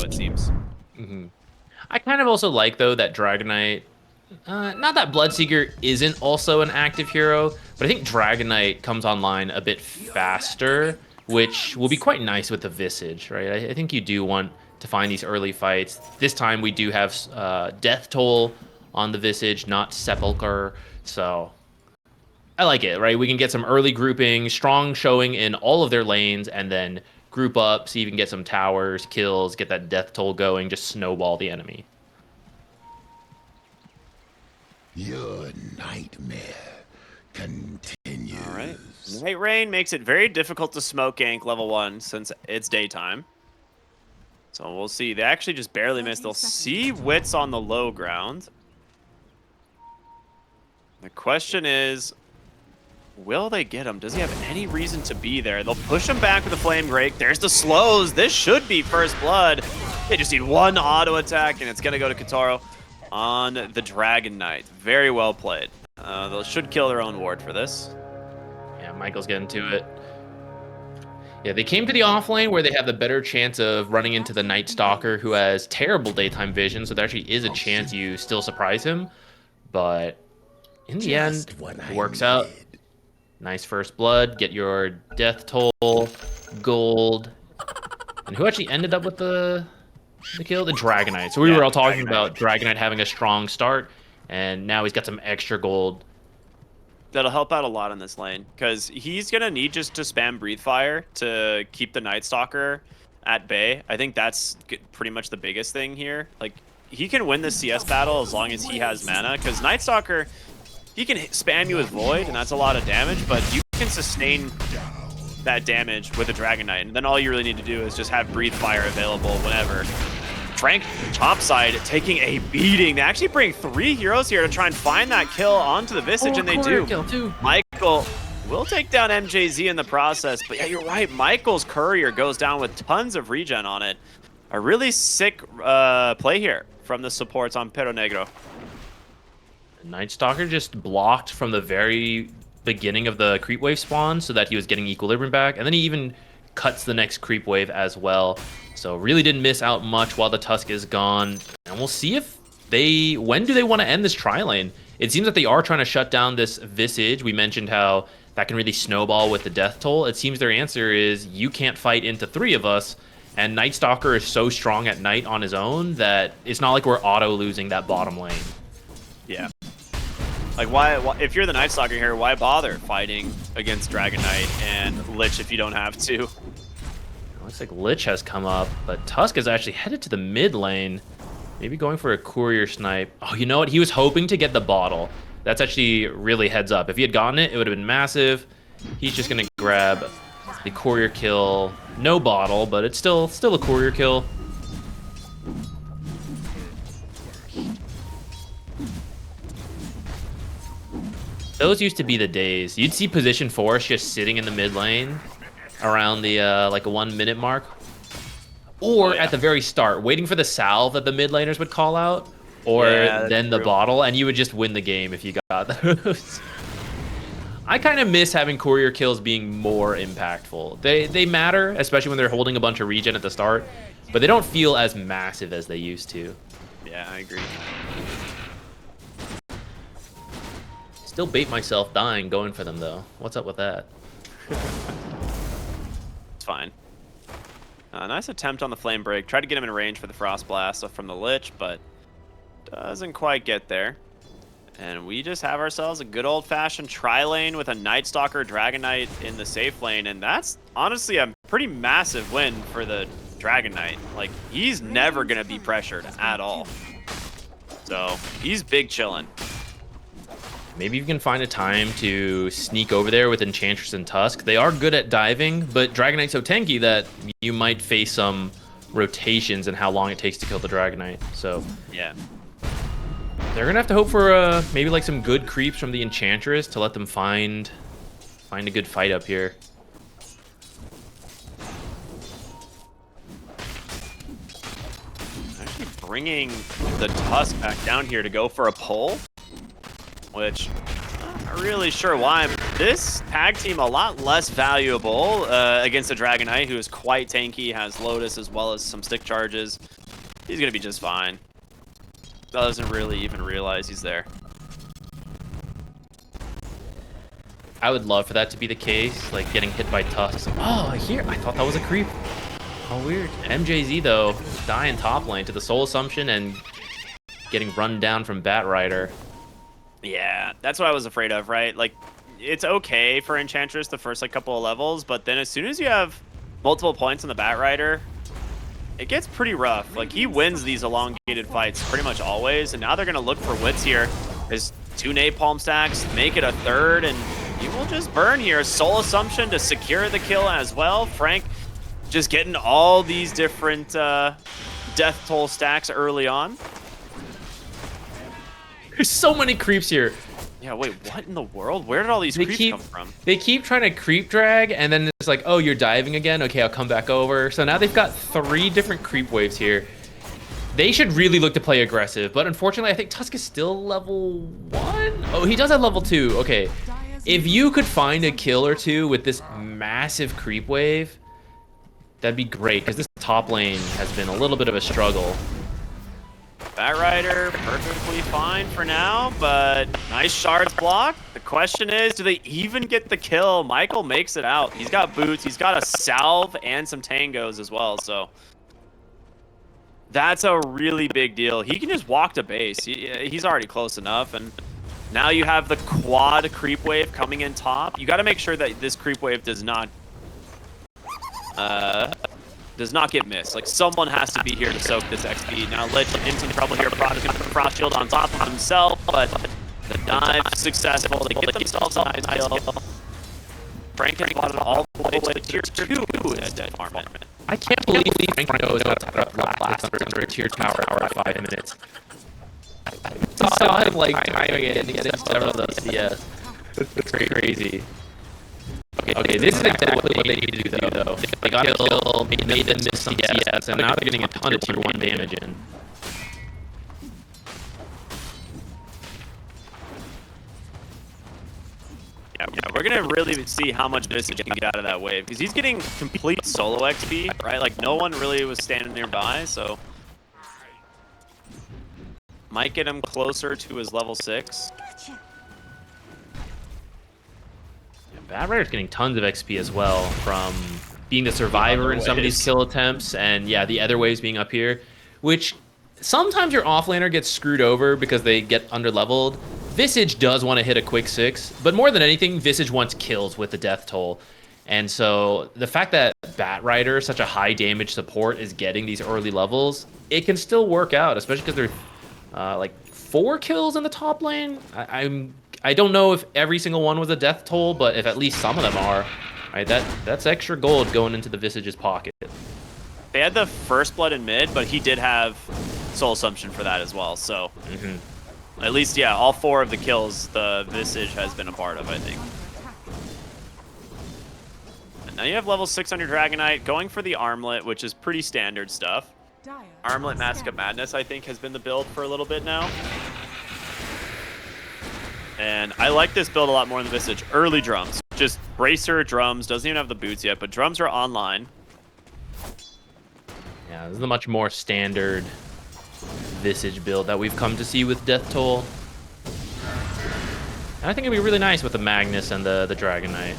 it seems. I kind of also like, though, that Dragon Knight. Not that Bloodseeker isn't also an active hero, but I think Dragon Knight comes online a bit faster, which will be quite nice with the Visage, right? I think you do want to find these early fights. This time we do have Death Toll on the Visage, not Sepulcher, so I like it, right? We can get some early grouping, strong showing in all of their lanes, and then group up, see if you can get some towers, kills, get that Death Toll going, just snowball the enemy. Your nightmare continues. All right. Night Rain makes it very difficult to smoke gank level 1 since it's daytime. So we'll see. They actually just barely missed. They'll see Wits on the low ground. The question is, will they get him? Does he have any reason to be there? They'll push him back with a Flame Break. There's the slows. This should be first blood. They just need one auto attack, and it's going to go to Kitaro on the Dragon Knight. Very well played. They should kill their own ward for this. Yeah, Michael's getting to it. Yeah, they came to the off lane where they have the better chance of running into the Night Stalker, who has terrible daytime vision, so there actually is a chance you still surprise him. But in the end, it works out. Nice first blood, get your death toll, gold. And who actually ended up with the kill? The Dragon Knight. So we were all talking about Dragon Knight having a strong start, and now he's got some extra gold. That'll help out a lot in this lane, because he's going to need just to spam Breathe Fire to keep the Night Stalker at bay. I think that's pretty much the biggest thing here. Like, he can win this CS battle as long as he has mana, because Night Stalker, he can spam you with Void, and that's a lot of damage, but you can sustain that damage with a Dragon Knight, and then all you really need to do is just have Breathe Fire available whenever. Frank topside taking a beating. They actually bring 3 heroes here to try and find that kill onto the Visage, and they do. Kill too. Michael will take down MJZ in the process, but yeah, you're right. Michael's courier goes down with tons of regen on it. A really sick play here from the supports on Perro Negro. Night Stalker just blocked from the very beginning of the creep wave spawn so that he was getting equilibrium back, and then he even cuts the next creep wave as well. So really didn't miss out much while the Tusk is gone. And we'll see if when do they want to end this tri-lane? It seems that they are trying to shut down this Visage. We mentioned how that can really snowball with the death toll. It seems their answer is you can't fight into 3 of us. And Night Stalker is so strong at night on his own that it's not like we're auto losing that bottom lane. Yeah. Like, why if you're the Night Stalker here, why bother fighting against Dragon Knight and Lich if you don't have to? Looks like Lich has come up, but Tusk is actually headed to the mid lane. Maybe going for a courier snipe. Oh, you know what? He was hoping to get the bottle. That's actually really heads up. If he had gotten it, it would have been massive. He's just going to grab the courier kill. No bottle, but it's still a courier kill. Those used to be the days. You'd see position force just sitting in the mid lane around the like a 1 minute mark, or at the very start, waiting for the salve that the mid laners would call out, or then the bottle, and you would just win the game if you got those. I kind of miss having courier kills being more impactful. They matter, especially when they're holding a bunch of regen at the start, but they don't feel as massive as they used to. Yeah, I agree. Still bait myself dying going for them though. What's up with that? It's fine. Nice attempt on the Flame Break. Tried to get him in range for the Frost Blast from the Lich, but doesn't quite get there. And we just have ourselves a good old-fashioned tri-lane with a Night Stalker, Dragon Knight in the safe lane, and that's honestly a pretty massive win for the Dragon Knight. Like, he's never going to be pressured at all. So, he's big chillin'. Maybe you can find a time to sneak over there with Enchantress and Tusk. They are good at diving, but Dragon Knight's so tanky that you might face some rotations in how long it takes to kill the Dragon Knight. So yeah, they're gonna have to hope for maybe like some good creeps from the Enchantress to let them find a good fight up here. Actually bringing the Tusk back down here to go for a pull, which I'm not really sure why. this tag team a lot less valuable against a Dragon Knight who is quite tanky, has Lotus as well as some stick charges. He's going to be just fine. Doesn't really even realize he's there. I would love for that to be the case, like getting hit by Tusk. Oh, here, I thought that was a creep. Oh, weird. MJZ, though, dying top lane to the Soul Assumption and getting run down from Batrider. Yeah, that's what I was afraid of, right? Like, it's okay for Enchantress the first, like, couple of levels, but then as soon as you have multiple points on the Batrider, it gets pretty rough. Like, he wins these elongated fights pretty much always, and now they're going to look for wits here. There's 2 napalm stacks, make it a 3rd, and you will just burn here. Soul Assumption to secure the kill as well. Frank just getting all these different death toll stacks early on. There's so many creeps here. Yeah, wait, what in the world? Where did all these creeps come from? They keep trying to creep drag, and then it's like, oh, you're diving again? Okay, I'll come back over. So now they've got 3 different creep waves here. They should really look to play aggressive, but unfortunately, I think Tusk is still level 1? Oh, he does have level 2. Okay. If you could find a kill or 2 with this massive creep wave, that'd be great, because this top lane has been a little bit of a struggle. Batrider perfectly fine for now, but nice shards block. The question is, do they even get the kill? Michael makes it out. He's got boots, he's got a salve and some tangos as well, so that's a really big deal. He can just walk to base. He's already close enough, and now you have the quad creep wave coming in top. You got to make sure that this creep wave does not get missed. Like, someone has to be here to soak this XP. Now, Lich in some trouble here. Prodigy's gonna put Frost Shield on top of himself, but the dive successful. They get themselves a nice kill. Frank has bought it all the way to tier 2 instead of Armament. I can't believe Frank knows how to put up blast under a tier tower for 5 minutes. I saw him, like, timing it and getting several of those CS. It's crazy. Okay, this is exactly what they need to do, though. They got a kill, made them miss some CS, and now they're getting a ton of tier 1 damage in. Yeah, we're going to really see how much Visage can get out of that wave, because he's getting complete solo XP, right? Like, no one really was standing nearby, so might get him closer to his level 6. Batrider's getting tons of XP as well from being the survivor in some of these kill attempts, and yeah, the other waves being up here, which sometimes your offlaner gets screwed over because they get underleveled. Visage does want to hit a quick 6, but more than anything, Visage wants kills with the death toll. And so the fact that Batrider, such a high damage support, is getting these early levels, it can still work out, especially because they're like 4 kills in the top lane. I don't know if every single one was a death toll, but if at least some of them are, right, that's extra gold going into the Visage's pocket. They had the first blood in mid, but he did have Soul Assumption for that as well, so at least, yeah, all 4 of the kills the Visage has been a part of, I think. And now you have level 6 on your Dragon Knight, going for the Armlet, which is pretty standard stuff. Armlet Mask of Madness, I think, has been the build for a little bit now. And I like this build a lot more than the Visage. Early drums. Just bracer, drums. Doesn't even have the boots yet, but drums are online. Yeah, this is a much more standard Visage build that we've come to see with Death Toll. And I think it'd be really nice with the Magnus and the Dragon Knight.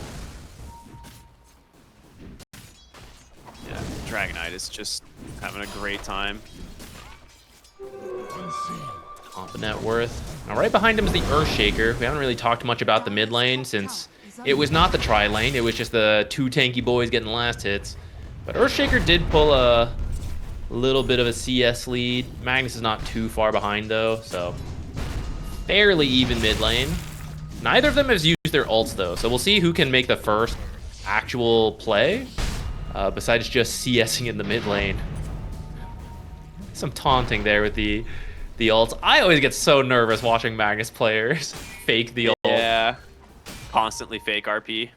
Yeah, Dragon Knight is just having a great time. Top of net worth. Now, right behind him is the Earthshaker. We haven't really talked much about the mid lane since it was not the tri lane. It was just the 2 tanky boys getting last hits. But Earthshaker did pull a little bit of a CS lead. Magnus is not too far behind, though, so fairly even mid lane. Neither of them has used their ults, though, so we'll see who can make the first actual play besides just CSing in the mid lane. Some taunting there with the ults. I always get so nervous watching Magnus players fake the ult. Yeah, constantly fake RP.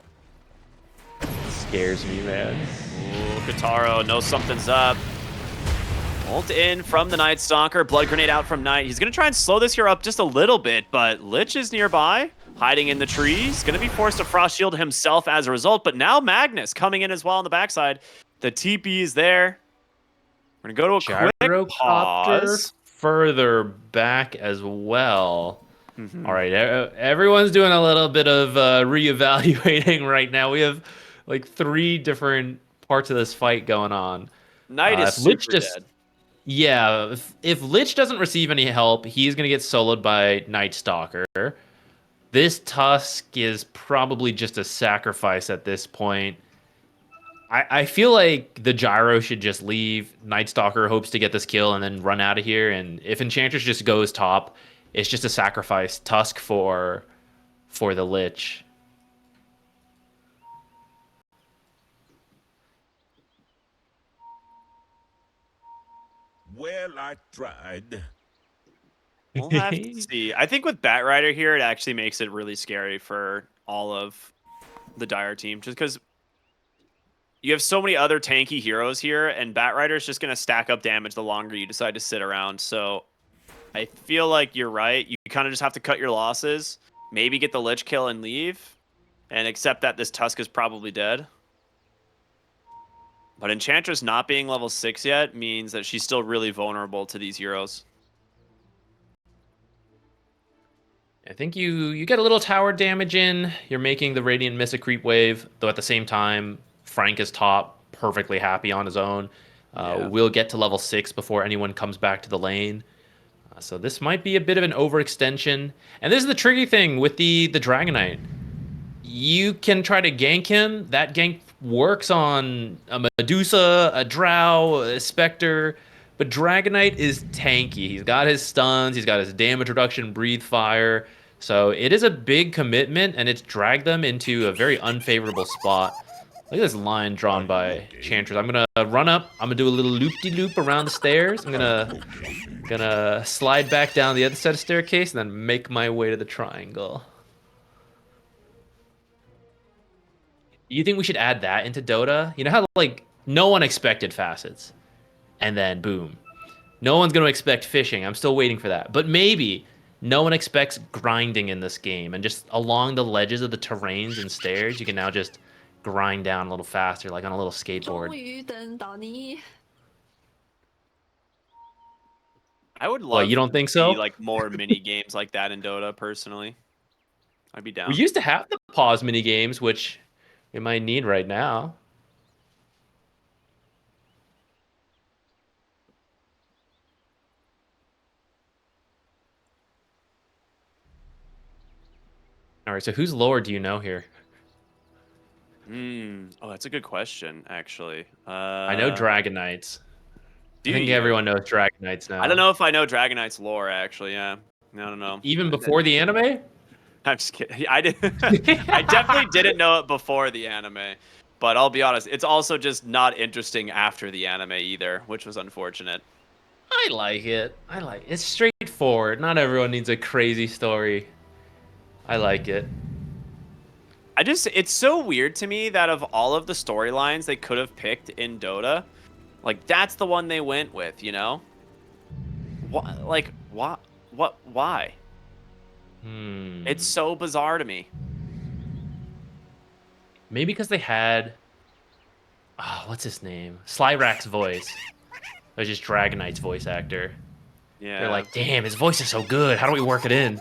Scares me, man. Ooh, Kataro knows something's up. Ult in from the Night Stalker. Blood Grenade out from Knight. He's going to try and slow this here up just a little bit, but Lich is nearby. hiding in the trees. Going to be forced to Frost Shield himself as a result, but now Magnus coming in as well on the backside. The TP is there. We're going to go to a quick pause. Further back as well. All right, everyone's doing a little bit of reevaluating right now. We have like 3 different parts of this fight going on. Knight is super dead. Yeah, if Lich doesn't receive any help, he's going to get soloed by Night Stalker. This Tusk is probably just a sacrifice at this point. I feel like the Gyro should just leave. Night Stalker hopes to get this kill and then run out of here. And if Enchantress just goes top, it's just a sacrifice. Tusk for the Lich. Well, I tried. We'll have to see. I think with Batrider here, it actually makes it really scary for all of the Dire team, just because you have so many other tanky heroes here, and Batrider is just going to stack up damage the longer you decide to sit around. So I feel like you're right. You kind of just have to cut your losses, maybe get the Lich kill and leave, and accept that this Tusk is probably dead. But Enchantress not being level 6 yet means that she's still really vulnerable to these heroes. I think you get a little tower damage in. You're making the Radiant miss a creep wave, though at the same time, Frank is top, perfectly happy on his own. We'll get to level 6 before anyone comes back to the lane. So this might be a bit of an overextension. And this is the tricky thing with the Dragonite. You can try to gank him. That gank works on a Medusa, a Drow, a Spectre. But Dragonite is tanky. He's got his stuns. He's got his damage reduction, breathe fire. So it is a big commitment, and it's dragged them into a very unfavorable spot. Look at this line drawn by Enchantress. I'm gonna run up. I'm gonna do a little loop-de-loop around the stairs. I'm gonna slide back down the other side of the staircase and then make my way to the triangle. You think we should add that into Dota? You know how like no one expected facets, and then boom, no one's gonna expect fishing. I'm still waiting for that, but maybe no one expects grinding in this game, and just along the ledges of the terrains and stairs, you can now just grind down a little faster, like on a little skateboard. I would love. Well, you don't think so? Like more mini games like that in Dota, personally. I'd be down. We used to have the pause mini games, which we might need right now. All right, so who's lower do you know here? Oh, that's a good question, actually. I know Dragonites. I think you? everyone knows Dragonites now. I don't know if I know Dragonite's lore, actually. Yeah, I don't know. Even before the anime? I'm just kidding. I did. I definitely didn't know it before the anime, but I'll be honest, it's also just not interesting after the anime either, which was unfortunate. I like it. It's straightforward. Not everyone needs a crazy story. I like it. It's so weird to me that of all of the storylines they could have picked in Dota, like that's the one they went with, you know? What? Like what? What? Why? It's so bizarre to me. Maybe because they had, what's his name? Slyrak's voice. It was just Dragonite's voice actor. Yeah. They're like, damn, his voice is so good. How do we work it in?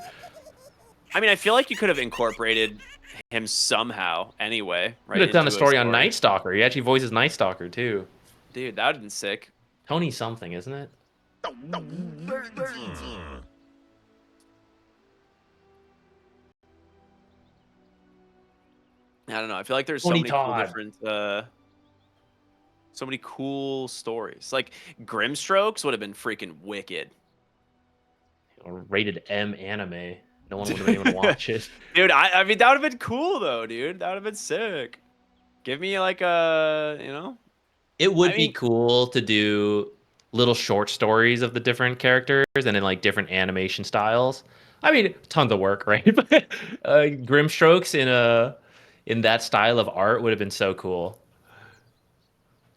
I mean, I feel like you could have incorporated him somehow anyway, right? Could have done a story on Night Stalker. He actually voices Night Stalker too. Dude, that would have been sick. Tony something, isn't it? I don't know. I feel like there's so many cool different, so many cool stories. Like Grimstrokes would have been freaking wicked. Rated M anime. No one would have been able to watch it. Dude, I mean, that would have been cool, though, dude. That would have been sick. Give me, like, you know? It would be cool to do little short stories of the different characters and in, like, different animation styles. I mean, tons of work, right? But Grimstrokes in that style of art would have been so cool.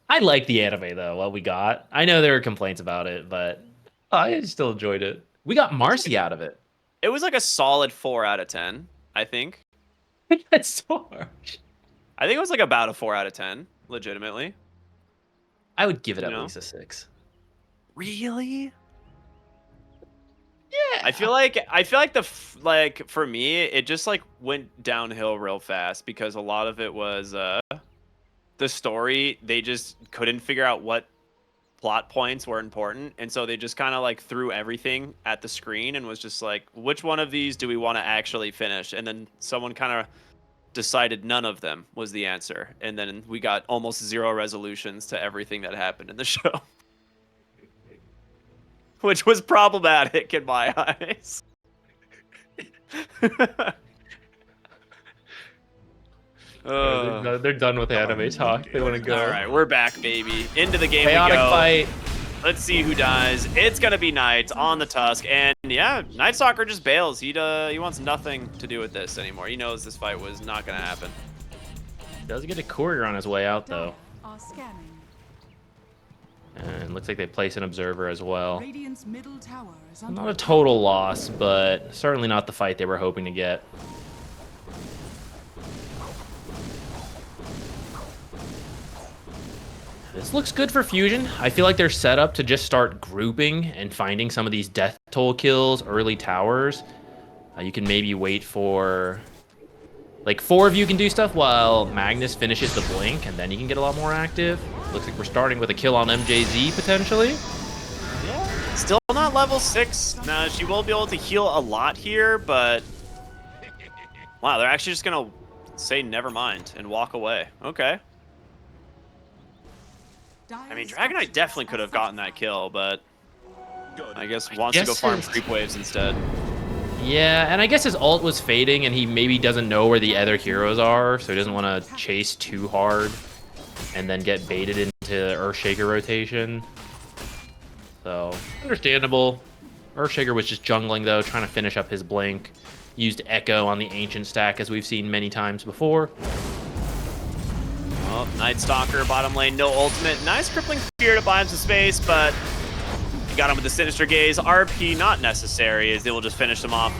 I like the anime, though, what we got. I know there were complaints about it, but I still enjoyed it. We got Marcy out of it. It was like a solid 4 out of 10. I think. That's so harsh. I think it was like about a 4 out of 10, legitimately. I would give it You at know? least a 6. Really? Yeah. I feel like like for me, it just like went downhill real fast because a lot of it was the story. They just couldn't figure out what plot points were important, and so they just kind of like threw everything at the screen and was just like, which one of these do we want to actually finish? And then someone kind of decided none of them was the answer, and then we got almost zero resolutions to everything that happened in the show. Which was problematic in my eyes. They're done with anime talk. They want to go. All right, we're back, baby. Into the game Chaotic we go. fight. Let's see who dies. It's gonna be Knight on the Tusk, and yeah, Night Stalker just bails. He wants nothing to do with this anymore. He knows this fight was not gonna happen. Does get a courier on his way out though. And looks like they place an observer as well. Not a total loss, but certainly not the fight they were hoping to get. This looks good for Fusion. I feel like they're set up to just start grouping and finding some of these death toll kills, early towers. You can maybe wait for... Like, 4 of you can do stuff while Magnus finishes the blink, and then you can get a lot more active. Looks like we're starting with a kill on MJZ, potentially. Yeah. Still not level 6. Now, she will be able to heal a lot here, but... Wow, they're actually just going to say never mind and walk away. Okay. I mean, Dragon Knight definitely could have gotten that kill, but... I guess wants to go farm creep waves instead. Yeah, and I guess his ult was fading, and he maybe doesn't know where the other heroes are, so he doesn't want to chase too hard and then get baited into Earthshaker rotation. So, understandable. Earthshaker was just jungling, though, trying to finish up his blink. Used Echo on the Ancient stack, as we've seen many times before. Well, Night Stalker, bottom lane, no ultimate. Nice Crippling Spear to buy him some space, but... Got him with the Sinister Gaze. RP not necessary, as they will just finish him off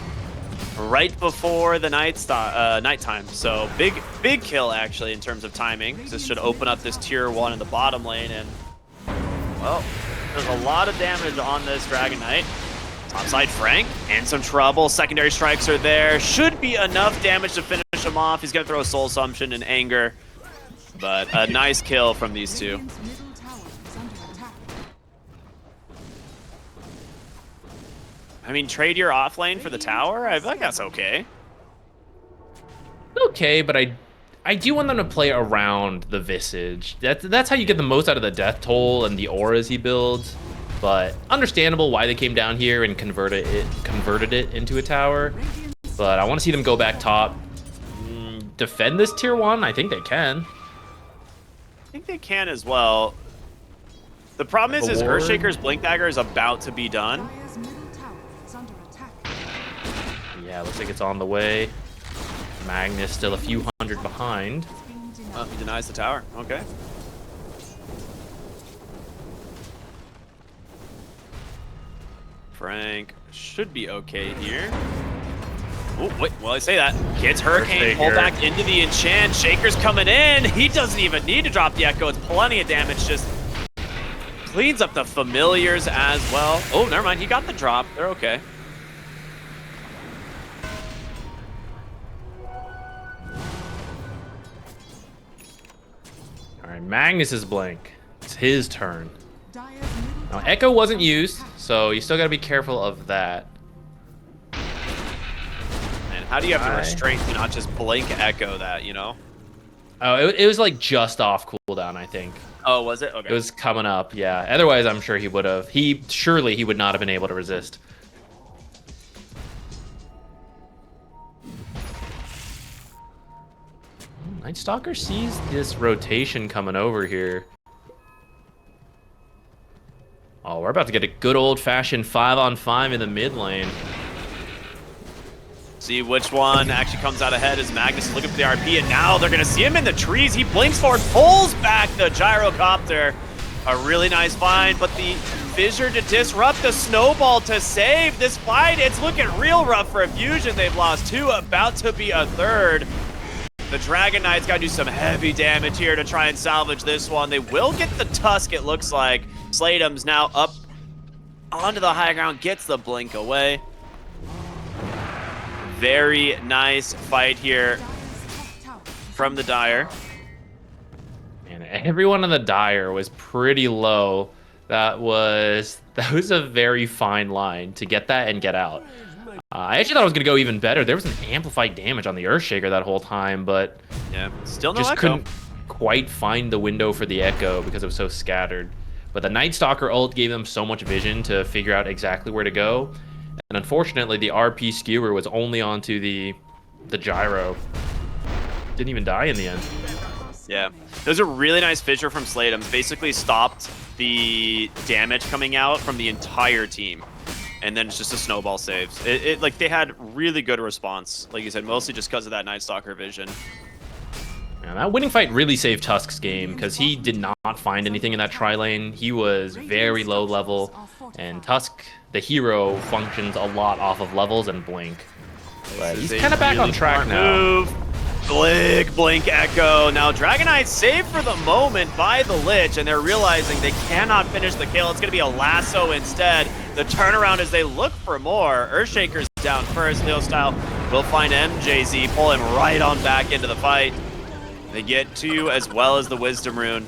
right before the nighttime. So big kill actually in terms of timing. This should open up this tier 1 in the bottom lane, and well, there's a lot of damage on this Dragon Knight. Topside Frank in some trouble. Secondary strikes are there. Should be enough damage to finish him off. He's gonna throw a Soul Assumption in anger, but a nice kill from these two. I mean, trade your offlane for the tower? I feel like that's okay. Okay, but I do want them to play around the Visage. That's how you get the most out of the death toll and the auras he builds. But understandable why they came down here and converted it into a tower. But I want to see them go back top. Defend this tier 1? I think they can. I think they can as well. The problem is Earthshaker's Blink Dagger is about to be done. Yeah, looks like it's on the way. Magnus still a few hundred behind. He denies the tower. Okay. Frank should be okay here. Oh, wait, well, I say that. Gets Hurricane, pull back into the enchant. Shaker's coming in. He doesn't even need to drop the Echo. It's plenty of damage. Just cleans up the familiars as well. Oh, never mind. He got the drop. They're okay. All right, Magnus's blink. It's his turn. Now, Echo wasn't used, so you still got to be careful of that. And how do you have the restraint to not just blink Echo that, you know? Oh, it was like just off cooldown, I think. Oh, was it? Okay. It was coming up, yeah. Otherwise, I'm sure he would have. Surely he would not have been able to resist. Night Stalker sees this rotation coming over here. Oh, we're about to get a good old-fashioned 5-on-5 in the mid lane. See which one actually comes out ahead as Magnus is looking for the RP, and now they're going to see him in the trees. He blinks forward, pulls back the gyrocopter. A really nice find, but the Fissure to disrupt, the snowball to save this fight. It's looking real rough for Fusion. They've lost 2, about to be a 3rd. The Dragon Knight's got to do some heavy damage here to try and salvage this one. They will get the Tusk, it looks like. Slatem's now up onto the high ground, gets the blink away. Very nice fight here from the Dire. And everyone on the Dire was pretty low. That was a very fine line to get that and get out. I actually thought it was going to go even better. There was an amplified damage on the Earthshaker that whole time, but yeah, still no just Echo. couldn't quite find the window for the Echo because it was so scattered. But the Night Stalker ult gave them so much vision to figure out exactly where to go. And unfortunately, the RP skewer was only onto the gyro. Didn't even die in the end. Yeah, there's a really nice fissure from Slatem. Basically stopped the damage coming out from the entire team. And then it's just a snowball saves. Like, they had really good response. Like you said, mostly just because of that Night Stalker vision. Yeah, that winning fight really saved Tusk's game because he did not find anything in that tri-lane. He was very low level, and Tusk, the hero, functions a lot off of levels and blink. But he's kind of back on track now. Move. Blink Echo. Now Dragon Knight saved for the moment by the Lich, and they're realizing they cannot finish the kill. It's going to be a lasso instead. The turnaround as they look for more. Earthshaker's down first. Leo Style will find MJZ, pull him right on back into the fight. They get to as well as the Wisdom Rune.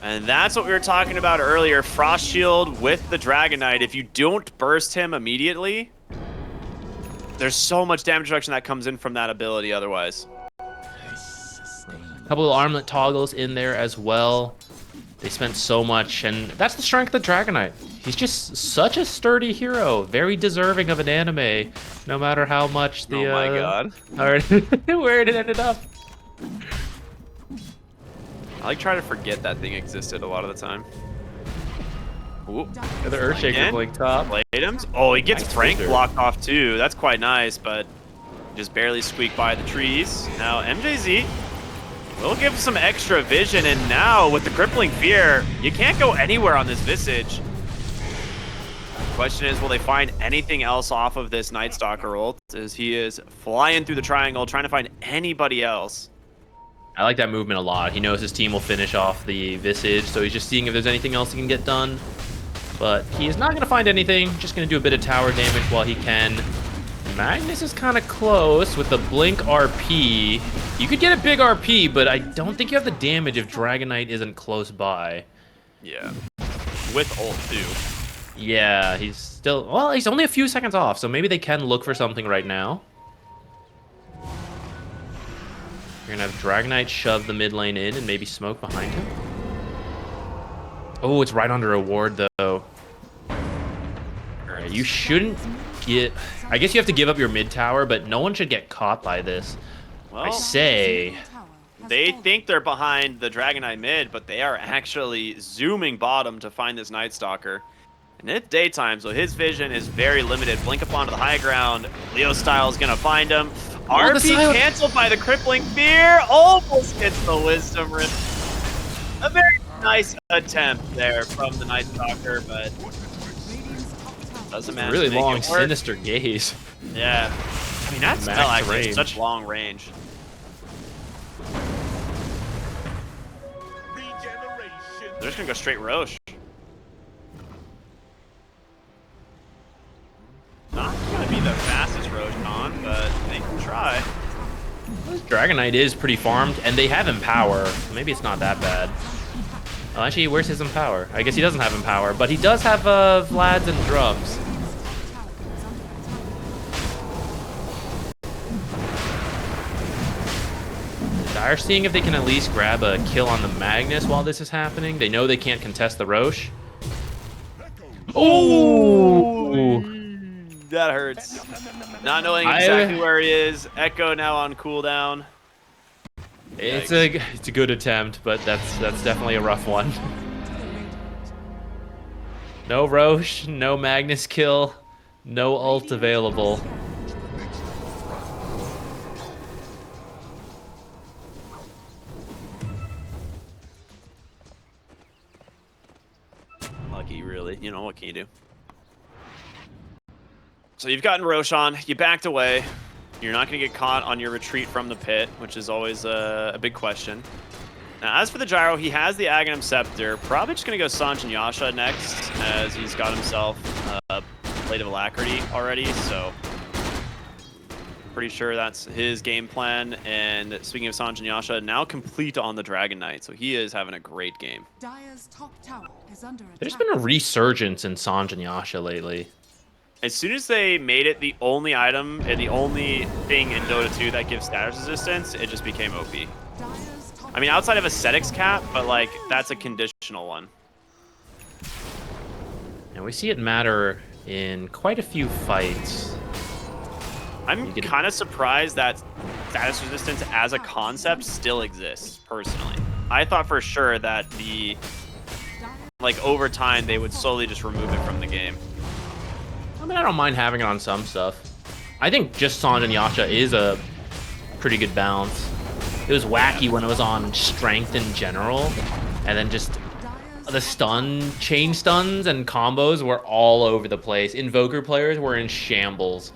And that's what we were talking about earlier. Frost Shield with the Dragon Knight. If you don't burst him immediately, there's so much damage reduction that comes in from that ability otherwise. A couple of armlet toggles in there as well. They spent so much, and that's the strength of the Dragon Knight. He's just such a sturdy hero, very deserving of an anime, no matter how much the... Oh my god. Where it ended up. I like try to forget that thing existed a lot of the time. Ooh. The Earthshaker blink top. Items. Oh, he gets Nice Frank filter. blocked off too. That's quite nice, but just barely squeaked by the trees. Now MJZ will give some extra vision, and now with the Crippling Fear, you can't go anywhere on this Visage. Question is, will they find anything else off of this Night Stalker ult, as he is flying through the triangle, trying to find anybody else. I like that movement a lot. He knows his team will finish off the Visage, so he's just seeing if there's anything else he can get done. But he is not going to find anything, just going to do a bit of tower damage while he can. Magnus is kind of close with the Blink RP. You could get a big RP, but I don't think you have the damage if Dragon Knight isn't close by. Yeah. With ult too. Yeah, he's still... Well, he's only a few seconds off, so maybe they can look for something right now. You're going to have Dragon Knight shove the mid lane in and maybe smoke behind him. Oh, it's right under a ward, though. Alright, you shouldn't get... I guess you have to give up your mid tower, but no one should get caught by this. Well, I say... they think they're behind the Dragon Knight mid, but they are actually zooming bottom to find this Night Stalker. And it's daytime, so his vision is very limited. Blink up onto the high ground. Leo Style is going to find him. RP canceled by the Crippling Fear. Almost gets the Wisdom Rune. A very nice attempt there from the Night Stalker, but doesn't manage Really to make long, it work. sinister gaze. Yeah. I mean, that spell actually has range. such long range. They're just going to go straight Roche. Not going to be the fastest Roche on, but they can try. Dragon Knight is pretty farmed, and they have Empower. Maybe it's not that bad. Oh, actually, where's his Empower? I guess he doesn't have Empower, but he does have Vlads and Drums. Dire seeing if they can at least grab a kill on the Magnus while this is happening. They know they can't contest the Roche. Oh! That hurts. Not knowing exactly where he is. Echo now on cooldown. It's a good attempt, but that's definitely a rough one. No Roche, no Magnus kill, no ult available. really. You know, what can you do? So you've gotten Roshan. You backed away. You're not going to get caught on your retreat from the pit, which is always a big question. Now, as for the gyro, he has the Aghanim Scepter. Probably just going to go Sanj and Yasha next, as he's got himself a Blade of Alacrity already, so pretty sure that's his game plan. And speaking of Sanj and Yasha, now complete on the Dragon Knight, so he is having a great game. Dire's top tower is under attack. There's been a resurgence in Sanj and Yasha lately. As soon as they made it the only item and the only thing in Dota 2 that gives status resistance, it just became OP. I mean, outside of Ascetics cap, but like that's a conditional one. And we see it matter in quite a few fights. I'm kind of surprised that status resistance as a concept still exists, personally. I thought for sure that over time, they would slowly just remove it from the game. I mean, I don't mind having it on some stuff. I think just Sanj and Yasha is a pretty good balance. It was wacky when it was on strength in general, and then just the chain stuns and combos were all over the place. Invoker players were in shambles.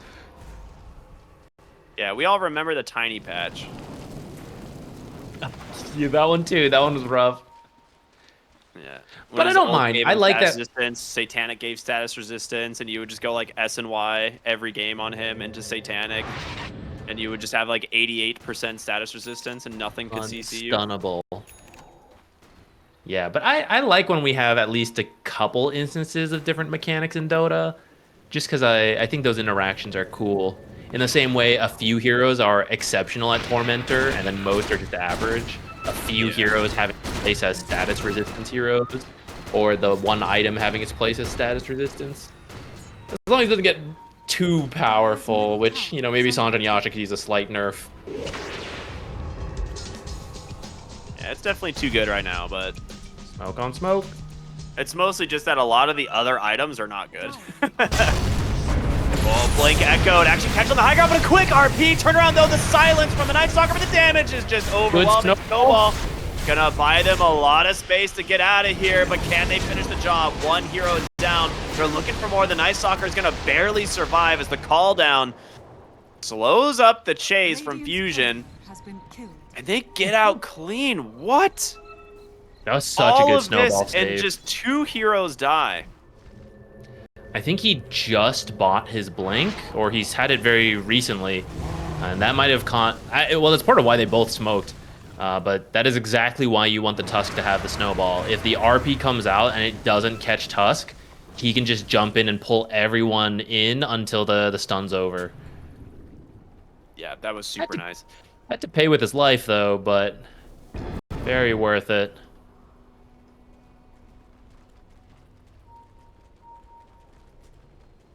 Yeah, we all remember the tiny patch. Yeah, that one too. That one was rough. Yeah. But I don't mind. I like that. Resistance, Satanic gave status resistance, and you would just go like S and Y every game on him into Satanic. And you would just have like 88% status resistance and nothing could CC you. Unstunnable. Yeah, but I like when we have at least a couple instances of different mechanics in Dota. Just because I think those interactions are cool. In the same way, a few heroes are exceptional at Tormentor, and then most are just average. A few heroes having its place as status resistance heroes, or the one item having its place as status resistance. As long as it doesn't get too powerful, which, you know, maybe Sanj and Yasha could use a slight nerf. Yeah, it's definitely too good right now, but Smoke on smoke. It's mostly just that a lot of the other items are not good. Oh, Blink echoed. Actually catch on the high ground, but a quick RP. Turn around, though. The silence from the Night Stalker, but the damage is just overwhelming. Snowball. Gonna buy them a lot of space to get out of here, but can they finish the job? One hero is down. They're looking for more. The Night Stalker is gonna barely survive as the call down slows up the chase from Fusion. And they get out clean. What? That was such a good snowball save. And just 2 heroes die. I think he just bought his Blink, or he's had it very recently, and that might have well, that's part of why they both smoked, but that is exactly why you want the Tusk to have the snowball. If the RP comes out and it doesn't catch Tusk, he can just jump in and pull everyone in until the stun's over. Yeah, that was super nice. Had to pay with his life, though, but very worth it.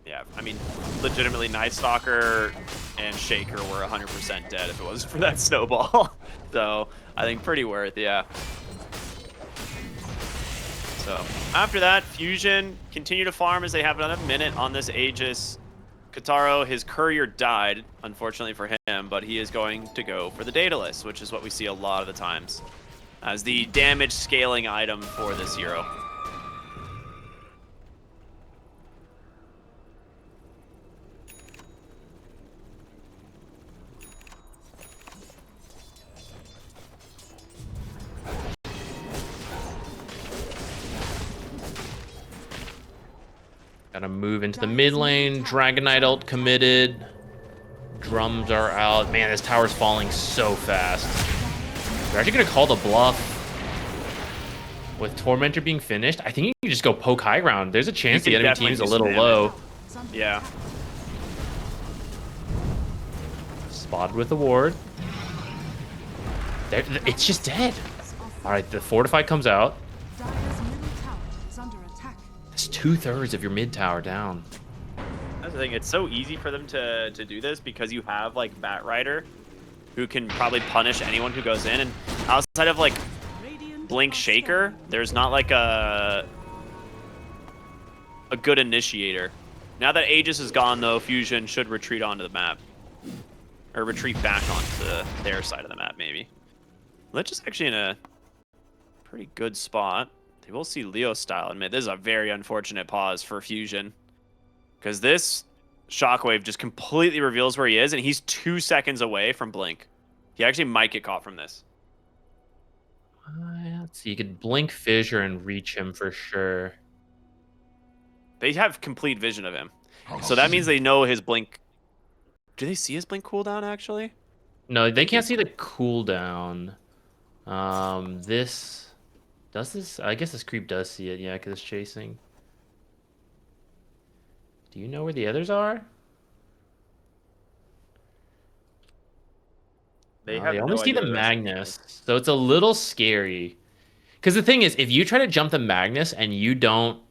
Yeah, I mean, legitimately, Night Stalker and Shaker were 100% dead if it wasn't for that snowball. So, I think pretty worth, yeah. So, after that, Fusion continue to farm as they have another minute on this Aegis. Kataro, his courier died, unfortunately for him, but he is going to go for the Daedalus, which is what we see a lot of the times as the damage scaling item for this hero. Gotta move into the mid lane. Dragon Knight ult committed. Drums are out. Man, this tower's falling so fast. They're actually gonna call the bluff. With Tormentor being finished, I think you can just go poke high ground. There's a chance the enemy team's a little low. Yeah. Spotted with the ward. It's just dead. Alright, the Fortify comes out. That's 2/3 of your mid tower down. That's the thing. It's so easy for them to do this because you have like Bat Rider, who can probably punish anyone who goes in. And outside of like Blink Shaker, there's not like a good initiator. Now that Aegis is gone, though, Fusion should retreat onto the map, or retreat back onto their side of the map, maybe. Lich is actually in a pretty good spot. They will see Leo style. Admit this is a very unfortunate pause for Fusion, because this Shockwave just completely reveals where he is, and he's 2 seconds away from Blink. He actually might get caught from this. Let's see. You could blink Fissure and reach him for sure. They have complete vision of him, so that means they know his Blink. Do they see his Blink cooldown actually? No, they can't see the cooldown. This does this. I guess this creep does see it. Yeah, because it's chasing. Do you know where the others are? They They only see idea the where rest of them Magnus, is. so it's a little scary. Because the thing is, if you try to jump the Magnus and you don't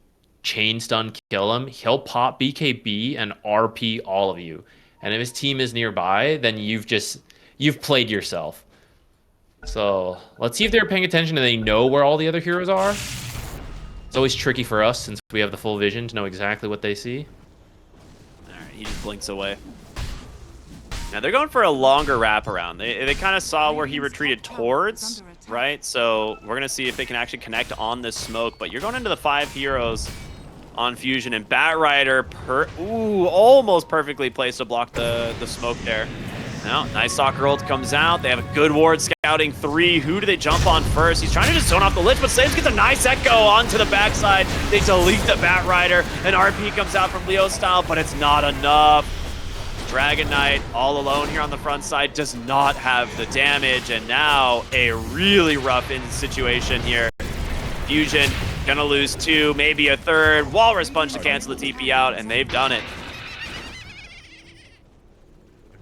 chain stun kill him, he'll pop BKB and RP all of you. And if his team is nearby, then you've played yourself. So let's see if they're paying attention and they know where all the other heroes are. It's always tricky for us since we have the full vision to know exactly what they see. All right, he just blinks away. Now they're going for a longer wraparound. They kind of saw where he retreated towards, right? So we're gonna see if they can actually connect on this smoke. But you're going into the 5 heroes on Fusion, and Batrider almost perfectly placed to block the smoke there. Now, nice soccer ult comes out. They have a good ward scouting 3. Who do they jump on first? He's trying to just zone off the Lich, but Saves gets a nice echo onto the backside. They delete the Batrider, and RP comes out from Leo style, but it's not enough. Dragon Knight all alone here on the front side does not have the damage, and now a really rough situation here. Fusion gonna lose 2, maybe a 3rd. Walrus Punch to cancel the TP out, and they've done it.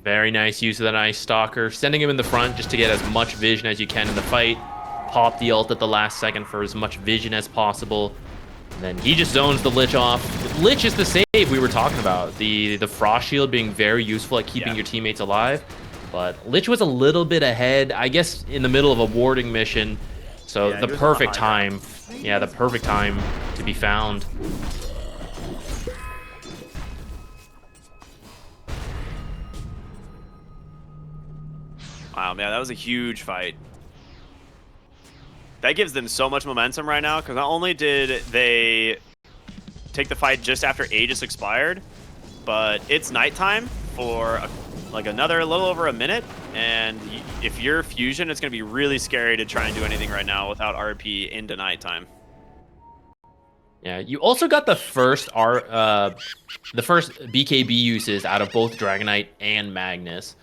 Very nice use of the Nice Stalker, sending him in the front just to get as much vision as you can in the fight. Pop the ult at the last second for as much vision as possible. And then he just zones the Lich off. Lich is the save we were talking about. The Frost Shield being very useful at keeping your teammates alive. But Lich was a little bit ahead, I guess, in the middle of a warding mission. So the perfect time. Yeah, the perfect time to be found. Wow, man, that was a huge fight. That gives them so much momentum right now, because not only did they take the fight just after Aegis expired, but it's nighttime for like another little over a minute, and if you're Fusion, it's going to be really scary to try and do anything right now without RP into nighttime. Yeah, you also got the first BKB uses out of both Dragonite and Magnus,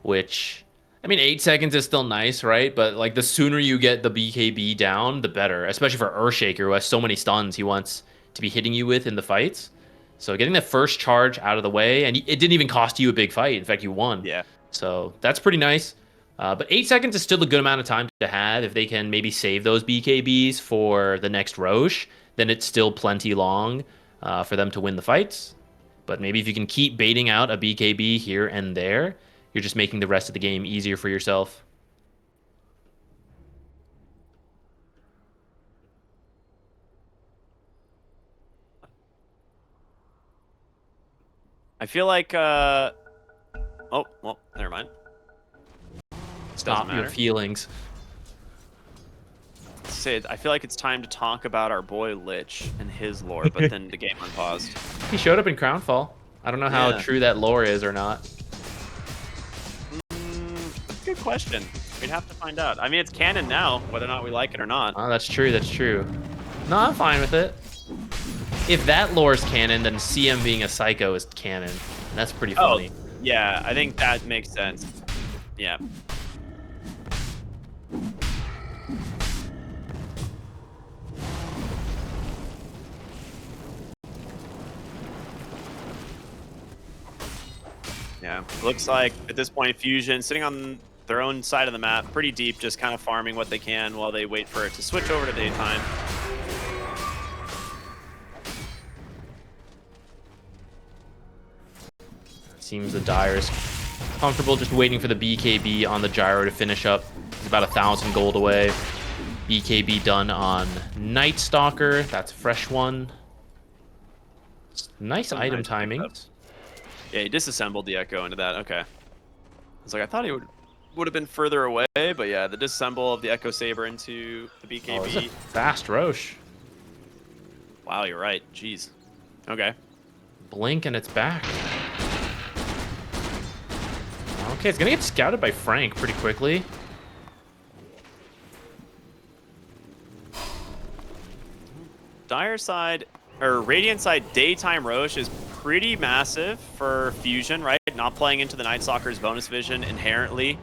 which, I mean, 8 seconds is still nice, right? But like the sooner you get the BKB down, the better, especially for Earthshaker, who has so many stuns he wants to be hitting you with in the fights. So getting the first charge out of the way, and it didn't even cost you a big fight. In fact, you won. Yeah. So that's pretty nice. But 8 seconds is still a good amount of time to have. If they can maybe save those BKBs for the next Roche, then it's still plenty long for them to win the fights. But maybe if you can keep baiting out a BKB here and there, you're just making the rest of the game easier for yourself. I feel like, oh, well, never mind. Stop your feelings. Sid, I feel like it's time to talk about our boy Lich and his lore, but then the game unpaused. He showed up in Crownfall. I don't know how true that lore is or not. That's a good question. We'd have to find out. I mean, it's canon now, whether or not we like it or not. Oh, that's true. That's true. No, I'm fine with it. If that lore is canon, then CM being a psycho is canon. And that's pretty funny. Oh, yeah, I think that makes sense. Yeah. Yeah, looks like at this point Fusion sitting on their own side of the map, pretty deep, just kind of farming what they can while they wait for it to switch over to daytime. Seems the Dire is comfortable just waiting for the BKB on the Gyro to finish up. He's about 1,000 gold away. BKB done on Night Stalker. That's a fresh one. Nice item timing. Yeah, he disassembled the Echo into that. Okay. I was like, I thought he would have been further away, but yeah, the disassemble of the Echo Saber into the BKB. Oh, fast Roche. Wow, you're right. Jeez. Okay. Blink and it's back. Okay, it's gonna get scouted by Frank pretty quickly. Dire side, or Radiant side, daytime Roche is pretty massive for Fusion, right? Not playing into the Night Stalker's bonus vision inherently.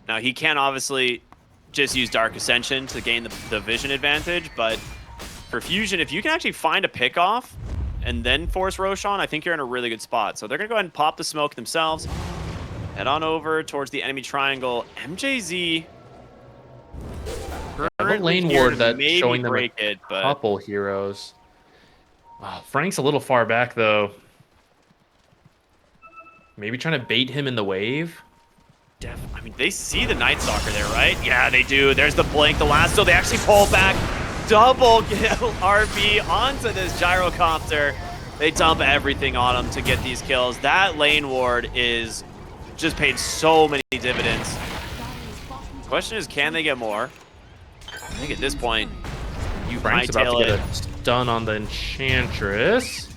Now, he can obviously just use Dark Ascension to gain the vision advantage, but for Fusion, if you can actually find a pick-off and then force Roche on, I think you're in a really good spot. So they're going to go ahead and pop the smoke themselves. Head on over towards the enemy triangle. MJZ... A lane ward that's showing them break it, but couple heroes. Oh, Frank's a little far back, though. Maybe trying to bait him in the wave? I mean, they see the Night Stalker there, right? Yeah, they do. There's the blink, the last, so they actually pull back. Double kill RB onto this gyrocopter. They dump everything on him to get these kills. That lane ward is just paid so many dividends. Question is, can they get more? I think at this point, Frank's about to get a stun on the Enchantress.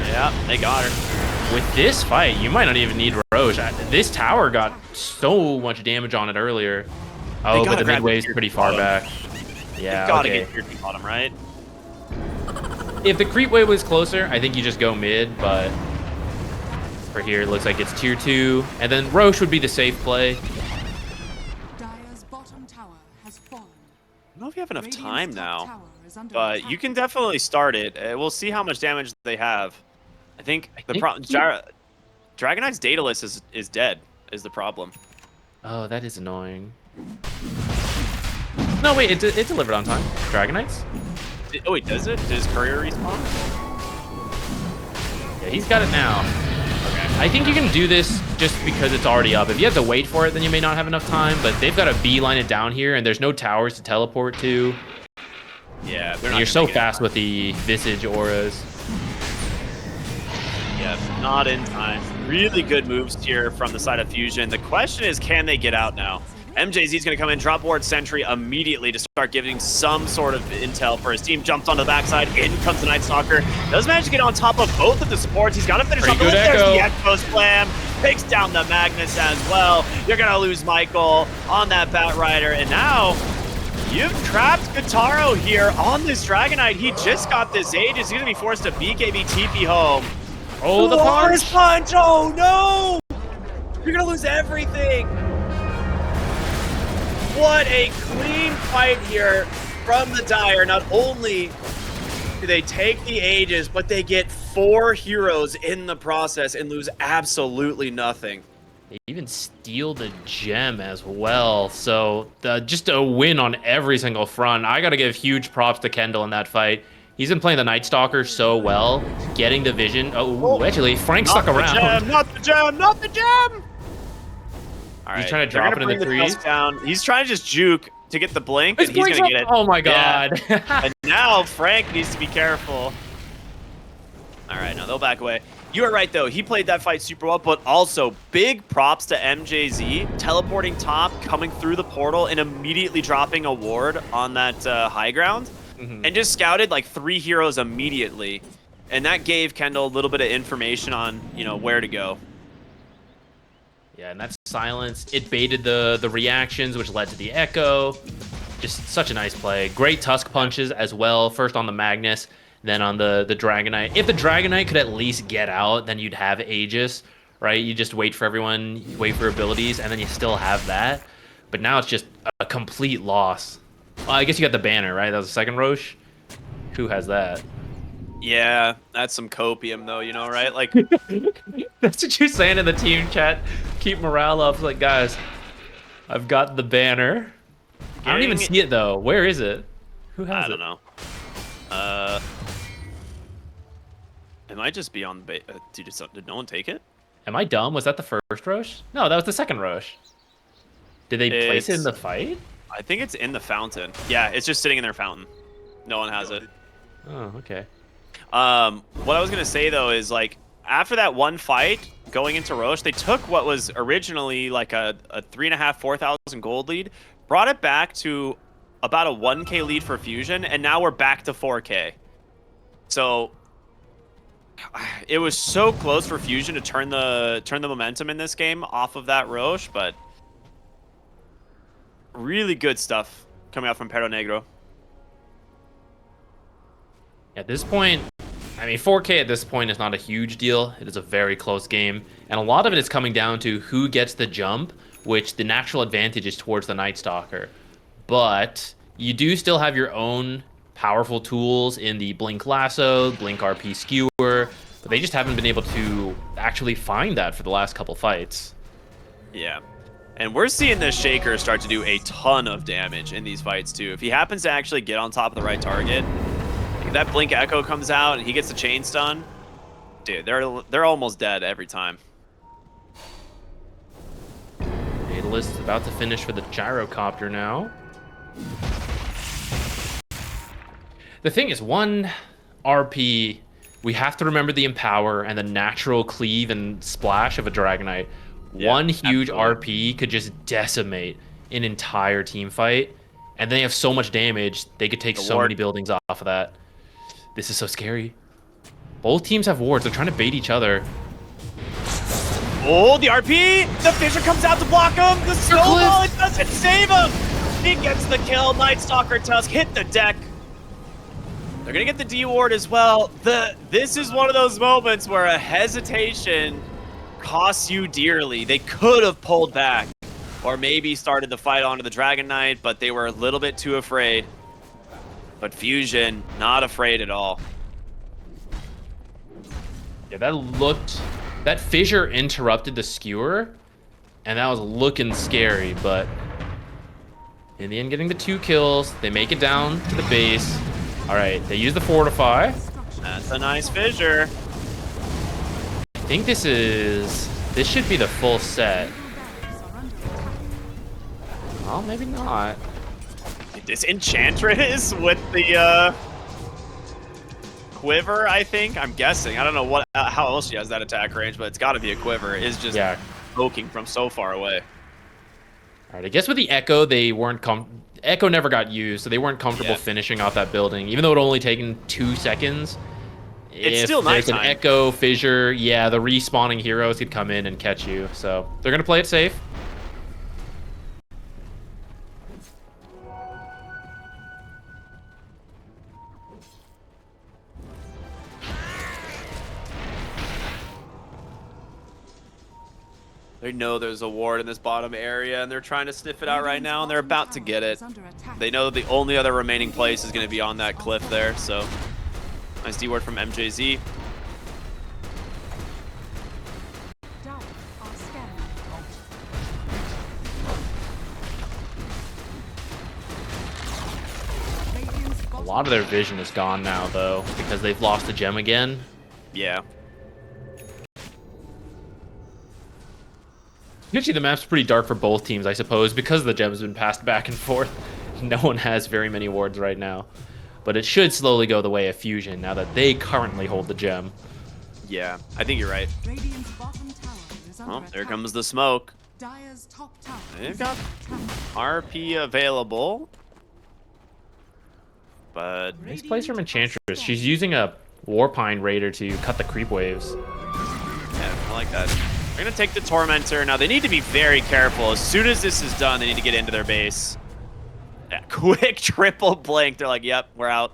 Yeah, they got her. With this fight, you might not even need Roche. This tower got so much damage on it earlier. Oh, but the mid wave's pretty far back. Yeah, gotta okay. get your bottom, right? If the creep wave was closer, I think you just go mid, but for here, it looks like it's tier 2. And then Roche would be the safe play. Dire's bottom tower has fallen. I don't know if you have enough Radiant's time top now, tower is under but attack. you can definitely start it. We'll see how much damage they have. I think the problem, Dragon Knight's Daedalus is dead, is the problem. Oh, that is annoying. No, wait, it delivered on time. Dragon Knights? Oh, wait, does it? Does Courier respawn? Yeah, he's got it now. Okay. I think you can do this just because it's already up. If you have to wait for it, then you may not have enough time, but they've got to beeline it down here, and there's no towers to teleport to. Yeah, and you're so fast with the Visage auras. Yeah, not in time. Really good moves here from the side of Fusion. The question is, can they get out now? MJZ's going to come in, drop ward Sentry immediately to start giving some sort of intel for his team. Jumps onto the backside. In comes the Night Stalker. Does manage to get on top of both of the supports. He's got to finish off the list. There's the Echo Slam. Takes down the Magnus as well. You're going to lose Michael on that Bat Rider. And now you've trapped Guitarro here on this Dragonite. He just got this Aegis. He's going to be forced to BKB TP home. Oh, the punch! Oh, no! You're going to lose everything. What a clean fight here from the Dire. Not only do they take the Aegis, but they get 4 heroes in the process and lose absolutely nothing. They even steal the gem as well. So just a win on every single front. I got to give huge props to Kendall in that fight. He's been playing the Night Stalker so well, getting the vision. Oh, actually, Frank stuck around. Not the gem! Not the gem! All right, he's trying to drop it in the trees. He's trying to just juke to get the blink, and he's going to get it. Oh my god. Yeah. And now Frank needs to be careful. All right, now they'll back away. You are right, though. He played that fight super well, but also big props to MJZ, teleporting top, coming through the portal, and immediately dropping a ward on that high ground, and just scouted like 3 heroes immediately. And that gave Kendall a little bit of information on, where to go. Yeah, and that silence, it baited the reactions, which led to the Echo. Just such a nice play. Great Tusk punches as well. First on the Magnus, then on the Dragonite. If the Dragonite could at least get out, then you'd have Aegis, right? You just wait for everyone, wait for abilities, and then you still have that. But now it's just a complete loss. Well, I guess you got the banner, right? That was the second Roche. Who has that? Yeah, that's some copium, though, right? Like, that's what you're saying in the team chat. Keep morale up. Like, guys, I've got the banner. I don't even see it, though. Where is it? Who has it? I don't know. It might just be on the did no one take it? Am I dumb? Was that the first Roche? No, that was the second Roche. Did they place it in the fight? I think it's in the fountain. Yeah, it's just sitting in their fountain. No one has it. Oh, okay. What I was gonna say though is like after that one fight going into Roche, they took what was originally like a 3,500-4,000 gold lead, brought it back to about a 1K lead for Fusion, and now we're back to 4K. So it was so close for Fusion to turn the momentum in this game off of that Roche, but really good stuff coming out from Perro Negro. At this point, I mean, 4K at this point is not a huge deal. It is a very close game, and a lot of it is coming down to who gets the jump, which the natural advantage is towards the Night Stalker. But you do still have your own powerful tools in the Blink Lasso, Blink RP Skewer, but they just haven't been able to actually find that for the last couple fights. Yeah. And we're seeing this Shaker start to do a ton of damage in these fights, too. If he happens to actually get on top of the right target, if that Blink Echo comes out and he gets the chain stun, dude, they're almost dead every time. Fatalist is about to finish for the Gyrocopter now. The thing is, one RP, we have to remember the Empower and the natural cleave and splash of a Dragonite. Yeah, one huge absolutely. RP could just decimate an entire team fight, and they have so much damage, they could take so many buildings off of that. This is so scary. Both teams have wards. They're trying to bait each other. Oh, the RP! The Fissure comes out to block him! The Snowball, it doesn't save him! He gets the kill. Night Stalker Tusk hit the deck. They're gonna get the D ward as well. This is one of those moments where a hesitation costs you dearly. They could have pulled back, or maybe started the fight onto the Dragon Knight, but they were a little bit too afraid. But Fusion, not afraid at all. Yeah, that fissure interrupted the skewer, and that was looking scary, but in the end, getting the 2 kills, they make it down to the base. All right, they use the Fortify. That's a nice fissure. I think this should be the full set. Well, maybe not. This Enchantress with the quiver, I think. I'm guessing. I don't know how else she has that attack range, but it's got to be a quiver. Is just poking from so far away. All right, I guess with the Echo, they weren't Echo never got used, so they weren't comfortable finishing off that building, even though it only taken 2 seconds. It's still nighttime. If there's an Echo, Fissure, yeah, the respawning heroes could come in and catch you, so they're gonna play it safe. They know there's a ward in this bottom area, and they're trying to sniff it out right now, and they're about to get it. They know the only other remaining place is going to be on that cliff there, so nice D-ward from MJZ. A lot of their vision is gone now, though, because they've lost the gem again. Yeah. Actually, the map's pretty dark for both teams, I suppose, because the gem's been passed back and forth. No one has very many wards right now. But it should slowly go the way of Fusion now that they currently hold the gem. Yeah, I think you're right. Oh, there comes the smoke. They've got RP available. But nice place from Enchantress. She's using a Warpine Raider to cut the creep waves. Yeah, I like that. They're going to take the Tormentor. Now, they need to be very careful. As soon as this is done, they need to get into their base. Yeah, quick triple blink. They're like, yep, we're out.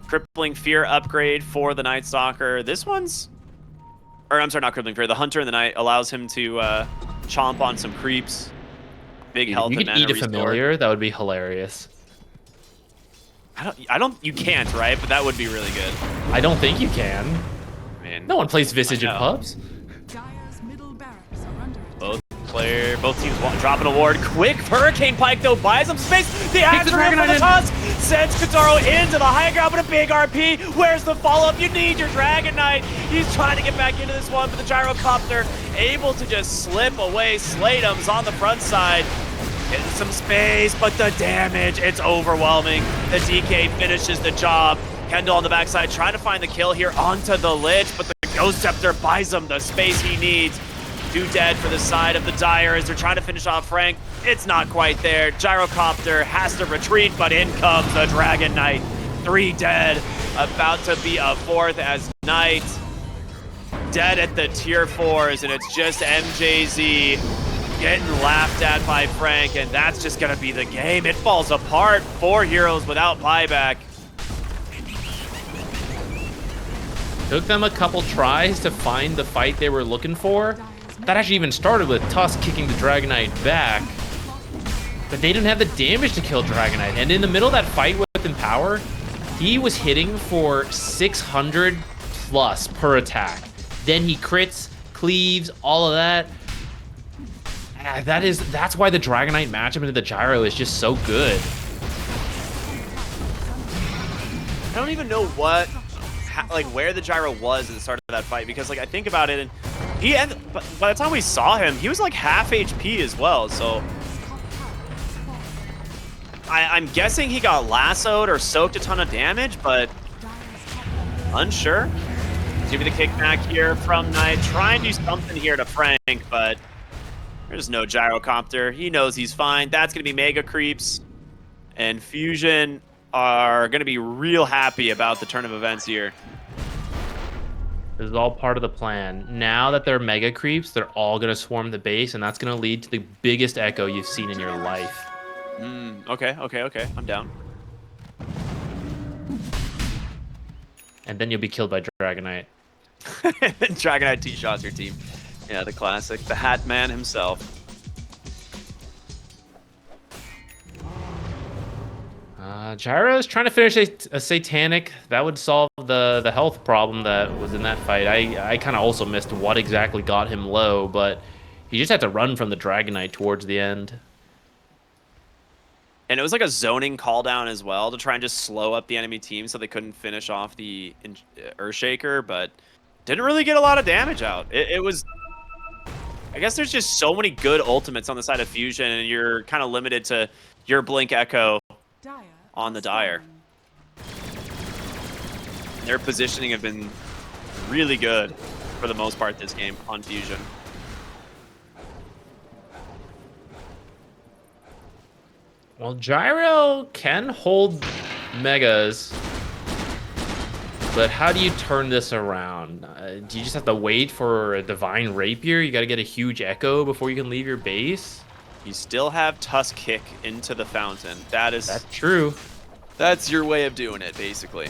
Crippling Fear upgrade for the Night Stalker. This one's... Or, I'm sorry, not Crippling Fear. The Hunter in the Night allows him to chomp on some creeps. Big health and mana you could eat a restore. familiar. That would be hilarious. You can't, right? But that would be really good. I don't think you can. Man, no one plays Visage in pubs. Both teams dropping a ward. Quick Hurricane Pike though buys some space. The answer for the Tusk sends Kataro into the high ground, but a big RP. Where's the follow-up? You need your Dragon Knight. He's trying to get back into this one, but the Gyrocopter able to just slip away. Slatem's on the front side. Getting some space, but the damage, it's overwhelming. The DK finishes the job. Kendall on the backside trying to find the kill here onto the Lich, but the Ghost Scepter buys him the space he needs. 2 dead for the side of the Dire as they're trying to finish off Frank. It's not quite there. Gyrocopter has to retreat, but in comes the Dragon Knight. 3 dead, about to be a 4th as Knight dead at the tier 4s, and it's just MJZ getting laughed at by Frank, and that's just gonna be the game. It falls apart. 4 heroes without buyback. Took them a couple tries to find the fight they were looking for. That actually even started with Tusk kicking the Dragon Knight back. But they didn't have the damage to kill Dragon Knight. And in the middle of that fight with Empower, he was hitting for 600 plus per attack. Then he crits, cleaves, all of that. That's why the Dragon Knight matchup into the Gyro is just so good. I don't even know where the Gyro was at the start of that fight, because like I think about it, and by the time we saw him, he was like half HP as well. So I'm guessing he got lassoed or soaked a ton of damage, but unsure. Give me the kickback here from Knight. Try and do something here to Frank, but there's no Gyrocopter. He knows he's fine. That's going to be Mega Creeps. And Fusion are going to be real happy about the turn of events here. This is all part of the plan. Now that they're Mega Creeps, they're all going to swarm the base, and that's going to lead to the biggest echo you've seen in your life. Okay. I'm down. And then you'll be killed by Dragon Knight. Dragon Knight T-shots your team. Yeah, the classic. The Hat Man himself. Gyro's trying to finish a Satanic. That would solve the health problem that was in that fight. I kind of also missed what exactly got him low, but he just had to run from the Dragon Knight towards the end. And it was like a zoning call down as well to try and just slow up the enemy team so they couldn't finish off the Earthshaker, but didn't really get a lot of damage out. It was... I guess there's just so many good ultimates on the side of Fusion, and you're kind of limited to your Blink Echo on the Dire. Their positioning have been really good for the most part this game on Fusion. Well, Gyro can hold Megas, but how do you turn this around? Do you just have to wait for a Divine Rapier? You got to get a huge Echo before you can leave your base? You still have Tusk Kick into the fountain. That's true. That's your way of doing it, basically.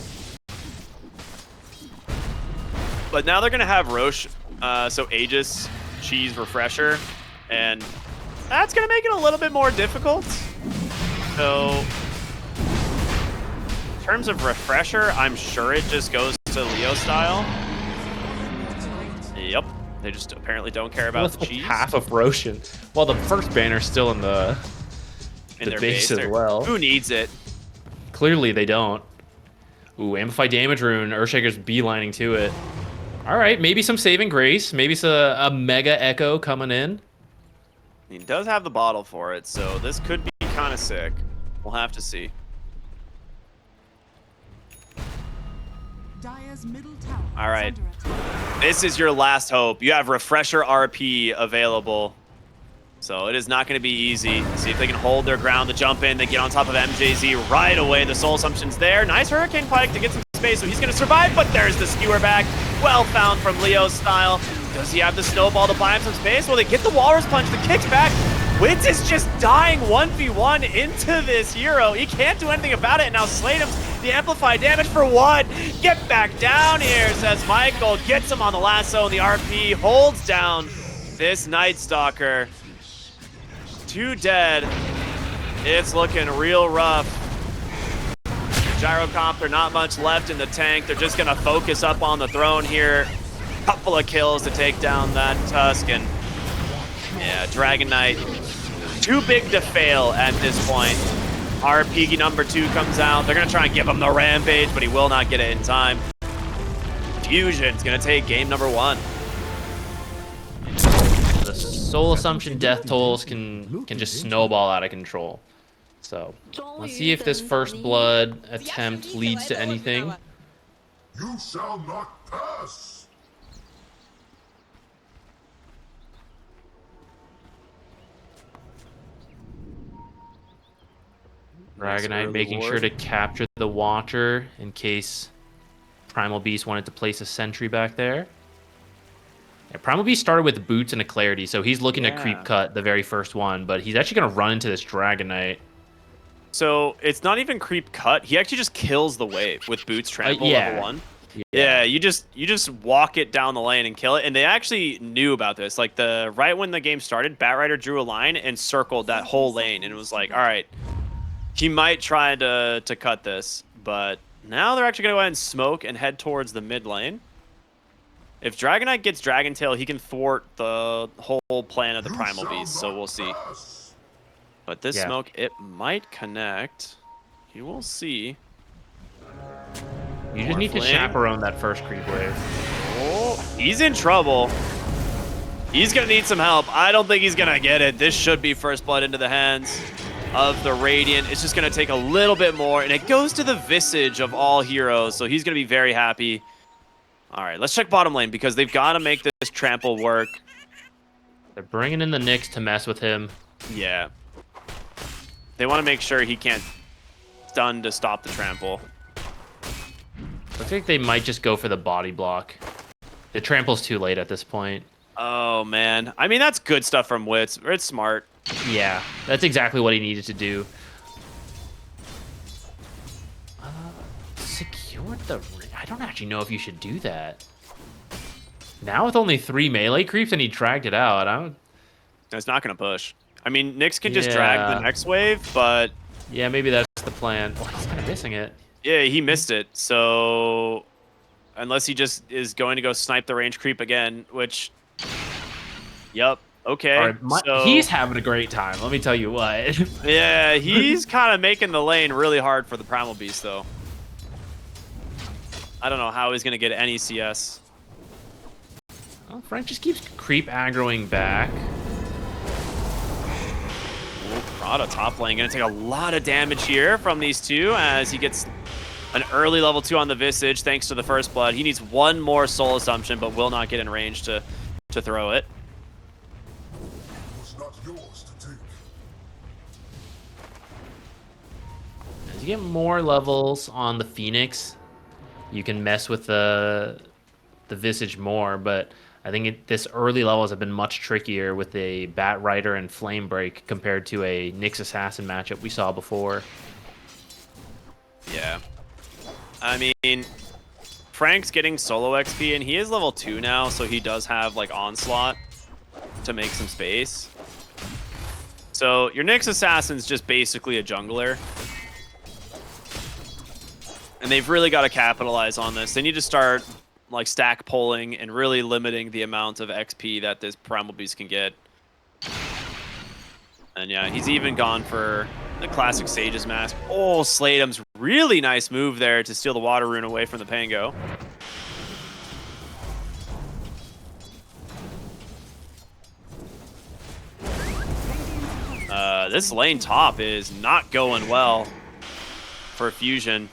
But now they're going to have Roche, so Aegis, Cheese, Refresher, and that's going to make it a little bit more difficult. So, in terms of Refresher, I'm sure it just goes to Leo style. Yep. They just apparently don't care about the cheese. Half of Roshan. Well, the first banner's still in the base as well. Who needs it? Clearly they don't. Ooh, Amplify Damage Rune. Earthshaker's beelining to it. All right, maybe some saving grace. Maybe it's a Mega Echo coming in. He does have the bottle for it, so this could be kind of sick. We'll have to see. All right. This is your last hope. You have Refresher RP available. So it is not going to be easy. See if they can hold their ground to jump in. They get on top of MJZ right away. The Soul Assumption's there. Nice Hurricane Pike to get some space, so he's going to survive, but there's the skewer back. Well found from Leo's style. Does he have the snowball to buy him some space? Well, they get the Walrus Punch. The kicks back. Witz is just dying 1v1 into this hero. He can't do anything about it. And now Slatem's the amplified damage for what? Get back down here, says Michael. Gets him on the lasso, and the RP holds down this Night Stalker. 2 dead. It's looking real rough. Gyrocopter, not much left in the tank. They're just gonna focus up on the throne here. Couple of kills to take down that Tusk, and yeah, Dragon Knight, too big to fail at this point. RP number 2 comes out. They're gonna try and give him the Rampage, but he will not get it in time. Fusion's gonna take game number 1. The Soul Assumption death tolls can just snowball out of control. So let's see if this first blood attempt leads to anything. You shall not pass. Dragonite early making sure ward. to capture the Watcher in case Primal Beast wanted to place a sentry back there. Yeah, Primal Beast started with boots and a clarity, so he's looking to creep Yeah. cut the very first one, but he's actually going to run into this Dragonite. So it's not even creep cut. He actually just kills the wave with boots trample level Yeah. 1. Yeah, you just walk it down the lane and kill it. And they actually knew about this. Like right when the game started, Batrider drew a line and circled that whole lane, and it was like, all right, he might try to cut this, but now they're actually gonna go ahead and smoke and head towards the mid lane. If Dragonite gets Dragon Tail, he can thwart the whole plan of the You Primal shall Beast, so not we'll see. pass. But this Yeah. smoke, it might connect. You will see. You just need to Morphling. chaperone that first creep wave. Oh, he's in trouble. He's going to need some help. I don't think he's going to get it. This should be first blood into the hands of the Radiant. It's just going to take a little bit more, and it goes to the Visage of all heroes, so he's going to be very happy. All right, let's check bottom lane because they've got to make this trample work. They're bringing in the Nyx to mess with him. Yeah. They want to make sure he can't stun to stop the trample. Looks like they might just go for the body block. The trample's too late at this point. Oh, man. I mean, that's good stuff from Wits. It's smart. Yeah, that's exactly what he needed to do. Secured the... I don't actually know if you should do that. Now with only 3 melee creeps and he dragged it out, I don't... It's not going to push. I mean, Nyx can just drag the next wave, but... Yeah, maybe that's the plan. Well, he's kind of missing it. Yeah, he missed it, so... Unless he just is going to go snipe the range creep again, which... Yep, okay. All right, so... he's having a great time, let me tell you what. Yeah, he's kind of making the lane really hard for the Primal Beast, though. I don't know how he's going to get any CS. Well, Frank just keeps creep aggroing back. Ooh, Prada top lane going to take a lot of damage here from these two as he gets an early level 2 on the Visage thanks to the first blood. He needs one more soul assumption, but will not get in range to throw it. It's not yours to take. As you get more levels on the Phoenix, you can mess with the Visage more, but I think this early levels have been much trickier with a Bat Rider and Flame Break compared to a Nyx Assassin matchup we saw before. Yeah. I mean, Frank's getting solo XP, and he is level 2 now, so he does have, like, Onslaught to make some space. So your Nyx Assassin's just basically a jungler. And they've really got to capitalize on this. They need to start like stack pulling and really limiting the amount of XP that this Primal Beast can get. And yeah, he's even gone for the classic Sage's Mask. Oh, Slatum's really nice move there to steal the Water Rune away from the Pango. This lane top is not going well for Fusion.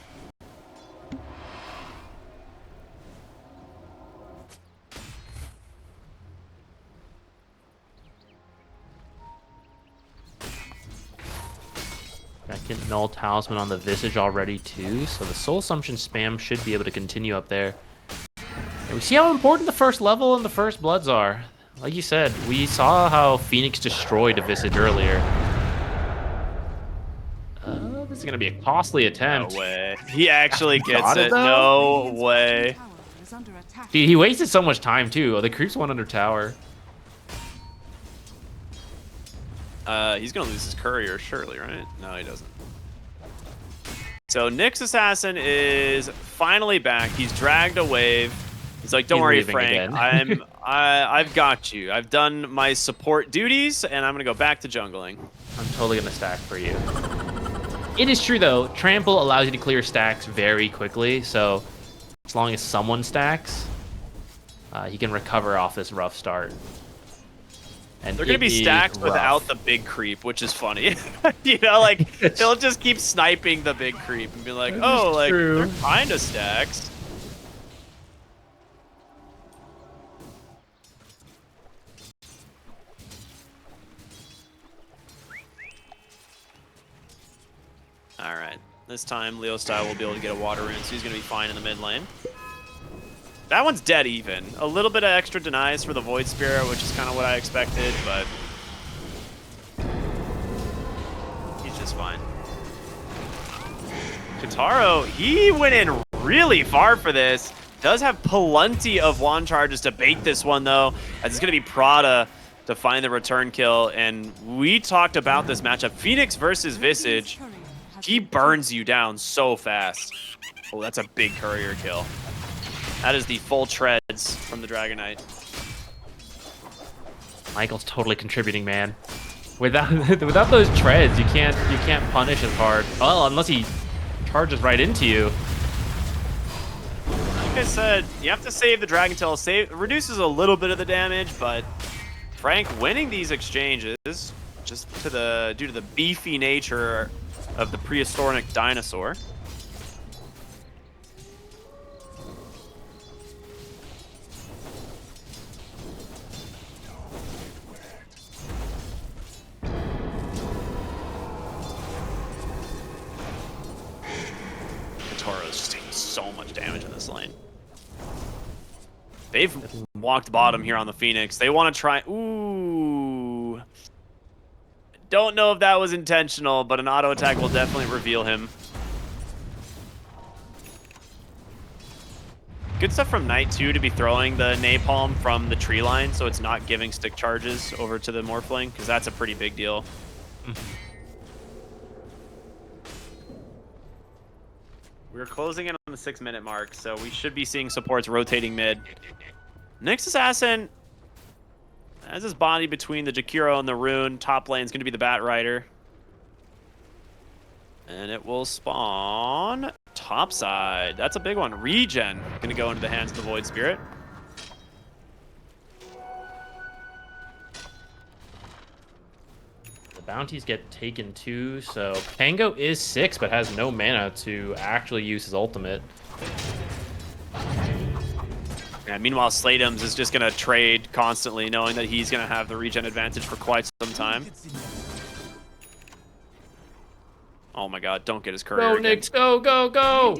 Second Null Talisman on the Visage already too, so the Soul Assumption spam should be able to continue up there. And we see how important the first level and the first Bloods are. Like you said, we saw how Phoenix destroyed a Visage earlier. This is going to be a costly attempt. No way. He actually gets Got it, it. though? No way. Tower is under attack. Dude, he wasted so much time too. Oh, the creeps went under tower. He's going to lose his courier, surely, right? No, he doesn't. So Nyx Assassin is finally back. He's dragged a wave. He's like, don't He's worry, leaving Frank. again. I've got you. I've done my support duties, and I'm going to go back to jungling. I'm totally going to stack for you. It is true, though. Trample allows you to clear stacks very quickly, so as long as someone stacks, he can recover off this rough start. And They're going to be stacked without the big creep, which is funny. You know, like, they'll just keep sniping the big creep and be like, That oh, is like, true. they're kind of stacks. All This time, Leo Style will be able to get a water rune, so he's going to be fine in the mid lane. That one's dead even. A little bit of extra denies for the Void Spirit, which is kind of what I expected, but he's just fine. Kataro, he went in really far for this. Does have plenty of wand charges to bait this one, though, as it's going to be Prada to find the return kill. And we talked about this matchup. Phoenix versus Visage. He burns you down so fast. Oh, that's a big courier kill. That is the full treads from the Dragon Knight. Michael's totally contributing, man. Without those treads, you can't punish as hard. Well, unless he charges right into you. Like I said, you have to save the Dragon Tail. It reduces a little bit of the damage, but Frank winning these exchanges just due to the beefy nature of the prehistoric dinosaur. Toro's just taking so much damage in this lane. They've walked bottom here on the Phoenix. They want to try... Ooh. Don't know if that was intentional, but an auto attack will definitely reveal him. Good stuff from Knight, too, to be throwing the napalm from the tree line, so it's not giving stick charges over to the Morphling, because that's a pretty big deal. We're closing in on the 6-minute mark, so we should be seeing supports rotating mid. Next Assassin has his body between the Jakiro and the Rune. Top lane is going to be the Bat Rider. And it will spawn top side. That's a big one. Regen going to go into the hands of the Void Spirit. The bounties get taken too, so Pango is 6 but has no mana to actually use his ultimate. Yeah, meanwhile, Sladeums is just going to trade constantly, knowing that he's going to have the regen advantage for quite some time. Oh my god, don't get his courier Go, again. Nyx, go, go, go!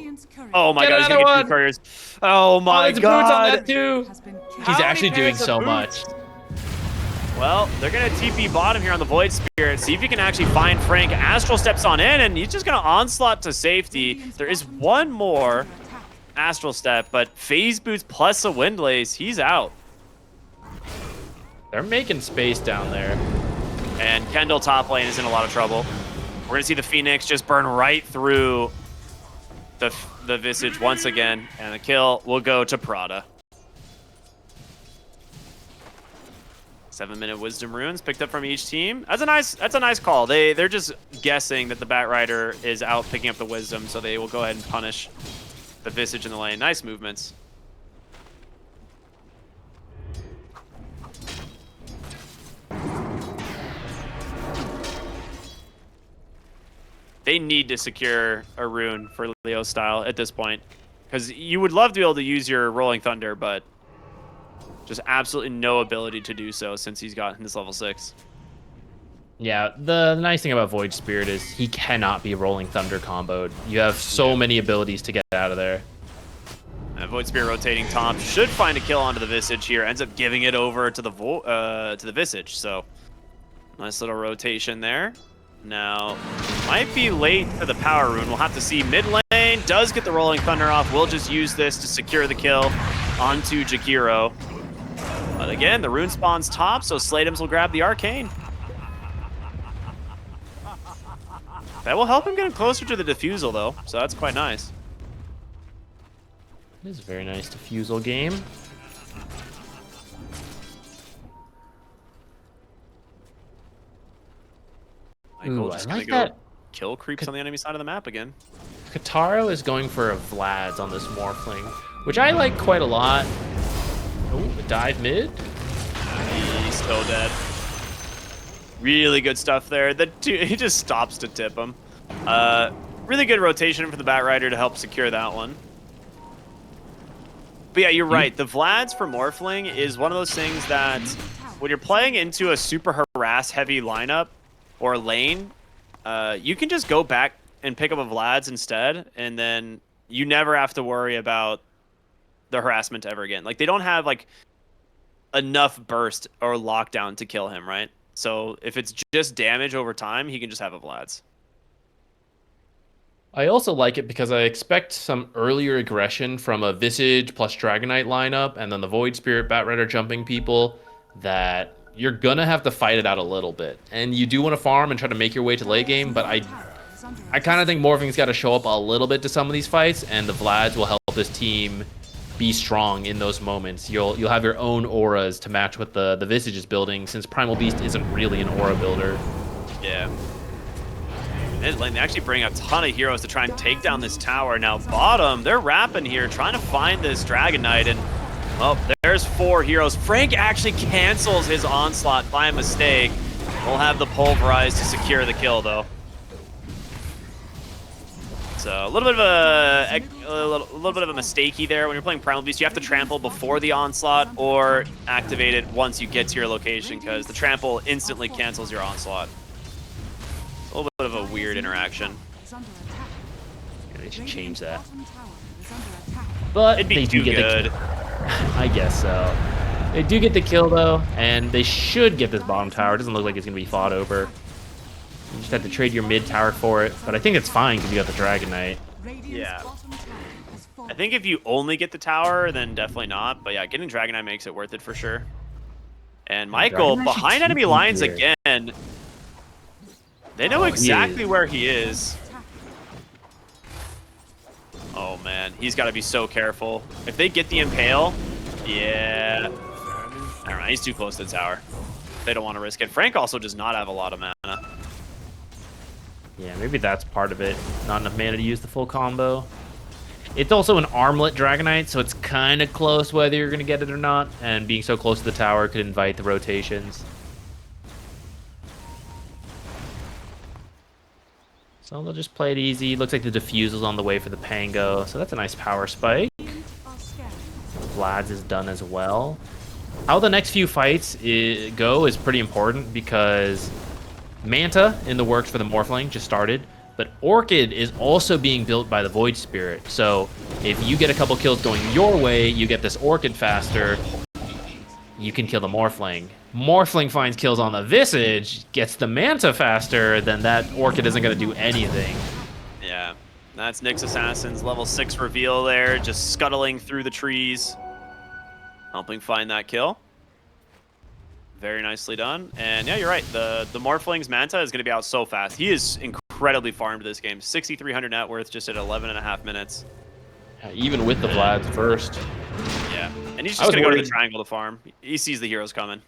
Oh my Get god, he's going to get 2 couriers. Oh my there's god. on that too. He's How actually many doing pairs of so boots? much. Well, they're going to TP bottom here on the Void Spirit. See if you can actually find Frank. Astral steps on in, and he's just going to onslaught to safety. There is one more Astral step, but Phase Boots plus a Windlace, he's out. They're making space down there. And Kendall top lane is in a lot of trouble. We're going to see the Phoenix just burn right through the Visage once again, and the kill will go to Prada. 7-minute Wisdom Runes picked up from each team. That's a nice call. They're just guessing that the Bat Rider is out picking up the Wisdom, so they will go ahead and punish the Visage in the lane. Nice movements. They need to secure a rune for Leo Style at this point, because you would love to be able to use your Rolling Thunder, but just absolutely no ability to do so since he's gotten this level 6. Yeah, the nice thing about Void Spirit is he cannot be Rolling Thunder comboed. You have so many abilities to get out of there. Void Spirit rotating top should find a kill onto the Visage here. Ends up giving it over to the Visage. So nice little rotation there. Now might be late for the power rune. We'll have to see. Mid lane does get the Rolling Thunder off. We'll just use this to secure the kill onto Jakiro. But again, the rune spawns top, so Sladeums will grab the Arcane. That will help him get closer to the Diffusal, though, so that's quite nice. It is a very nice Diffusal game. Michael just gonna go kill creeps on the enemy side of the map again. Kataro is going for a Vlad's on this Morphling, which I like quite a lot. Oh, dive mid. He's so dead. Really good stuff there. He just stops to tip him. Really good rotation for the Bat Rider to help secure that one. But yeah, you're right. The Vlad's for Morphling is one of those things that when you're playing into a super harass heavy lineup or lane, you can just go back and pick up a Vlad's instead, and then you never have to worry about the harassment ever again. Like, they don't have like enough burst or lockdown to kill him, right? So if it's just damage over time, he can just have a Vlad's. I also like it because I expect some earlier aggression from a Visage plus Dragonite lineup, and then the Void Spirit, Batrider jumping people, that you're gonna have to fight it out a little bit. And you do want to farm and try to make your way to late game, but I kind of think Morphing's got to show up a little bit to some of these fights, and the Vlads will help this team be strong in those moments. You'll have your own auras to match what the Visage is building, since Primal Beast isn't really an aura builder. Yeah. And they actually bring a ton of heroes to try and take down this tower. Now bottom, they're rapping here, trying to find this Dragon Knight, and well, there's 4 heroes. Frank actually cancels his onslaught by mistake. We'll have the Pulverize to secure the kill, though. So a little bit of a mistakey there when you're playing Primal Beast. You have to trample before the onslaught or activate it once you get to your location, because the trample instantly cancels your onslaught. A little bit of a weird interaction. Yeah, they should change that. But It'd be they do too get good. the kill. I guess so. They do get the kill though, and they should get this bottom tower. It doesn't look like it's gonna be fought over. You just have to trade your mid tower for it, but I think it's fine because you got the Dragon Knight. Yeah. I think if you only get the tower, then definitely not. But yeah, getting Dragon Knight makes it worth it for sure. And Michael, Dragon Knight behind should enemy keep lines here. again. They know exactly where he is. Oh man, he's got to be so careful. If they get the Impale, yeah. All right, he's too close to the tower. They don't want to risk it. Frank also does not have a lot of mana. Yeah, maybe that's part of it. Not enough mana to use the full combo. It's also an armlet Dragonite, so it's kind of close whether you're going to get it or not. And being so close to the tower could invite the rotations. So they'll just play it easy. Looks like the Diffusel's on the way for the Pango, so that's a nice power spike. Vlad's is done as well. How the next few fights go is pretty important because Manta in the works for the Morphling just started, but Orchid is also being built by the Void Spirit. So if you get a couple kills going your way, you get this Orchid faster, you can kill the Morphling. Morphling finds kills on the Visage, gets the Manta faster, then that Orchid isn't going to do anything. Yeah, that's Nyx Assassin's level 6 reveal there, just scuttling through the trees, helping find that kill. Very nicely done. And yeah, you're right. The Morphling's Manta is going to be out so fast. He is incredibly farmed this game. 6,300 net worth just at 11.5 minutes. Yeah, even with the Vlad's first. Yeah, and he's just going to go to the triangle to farm. He sees the heroes coming.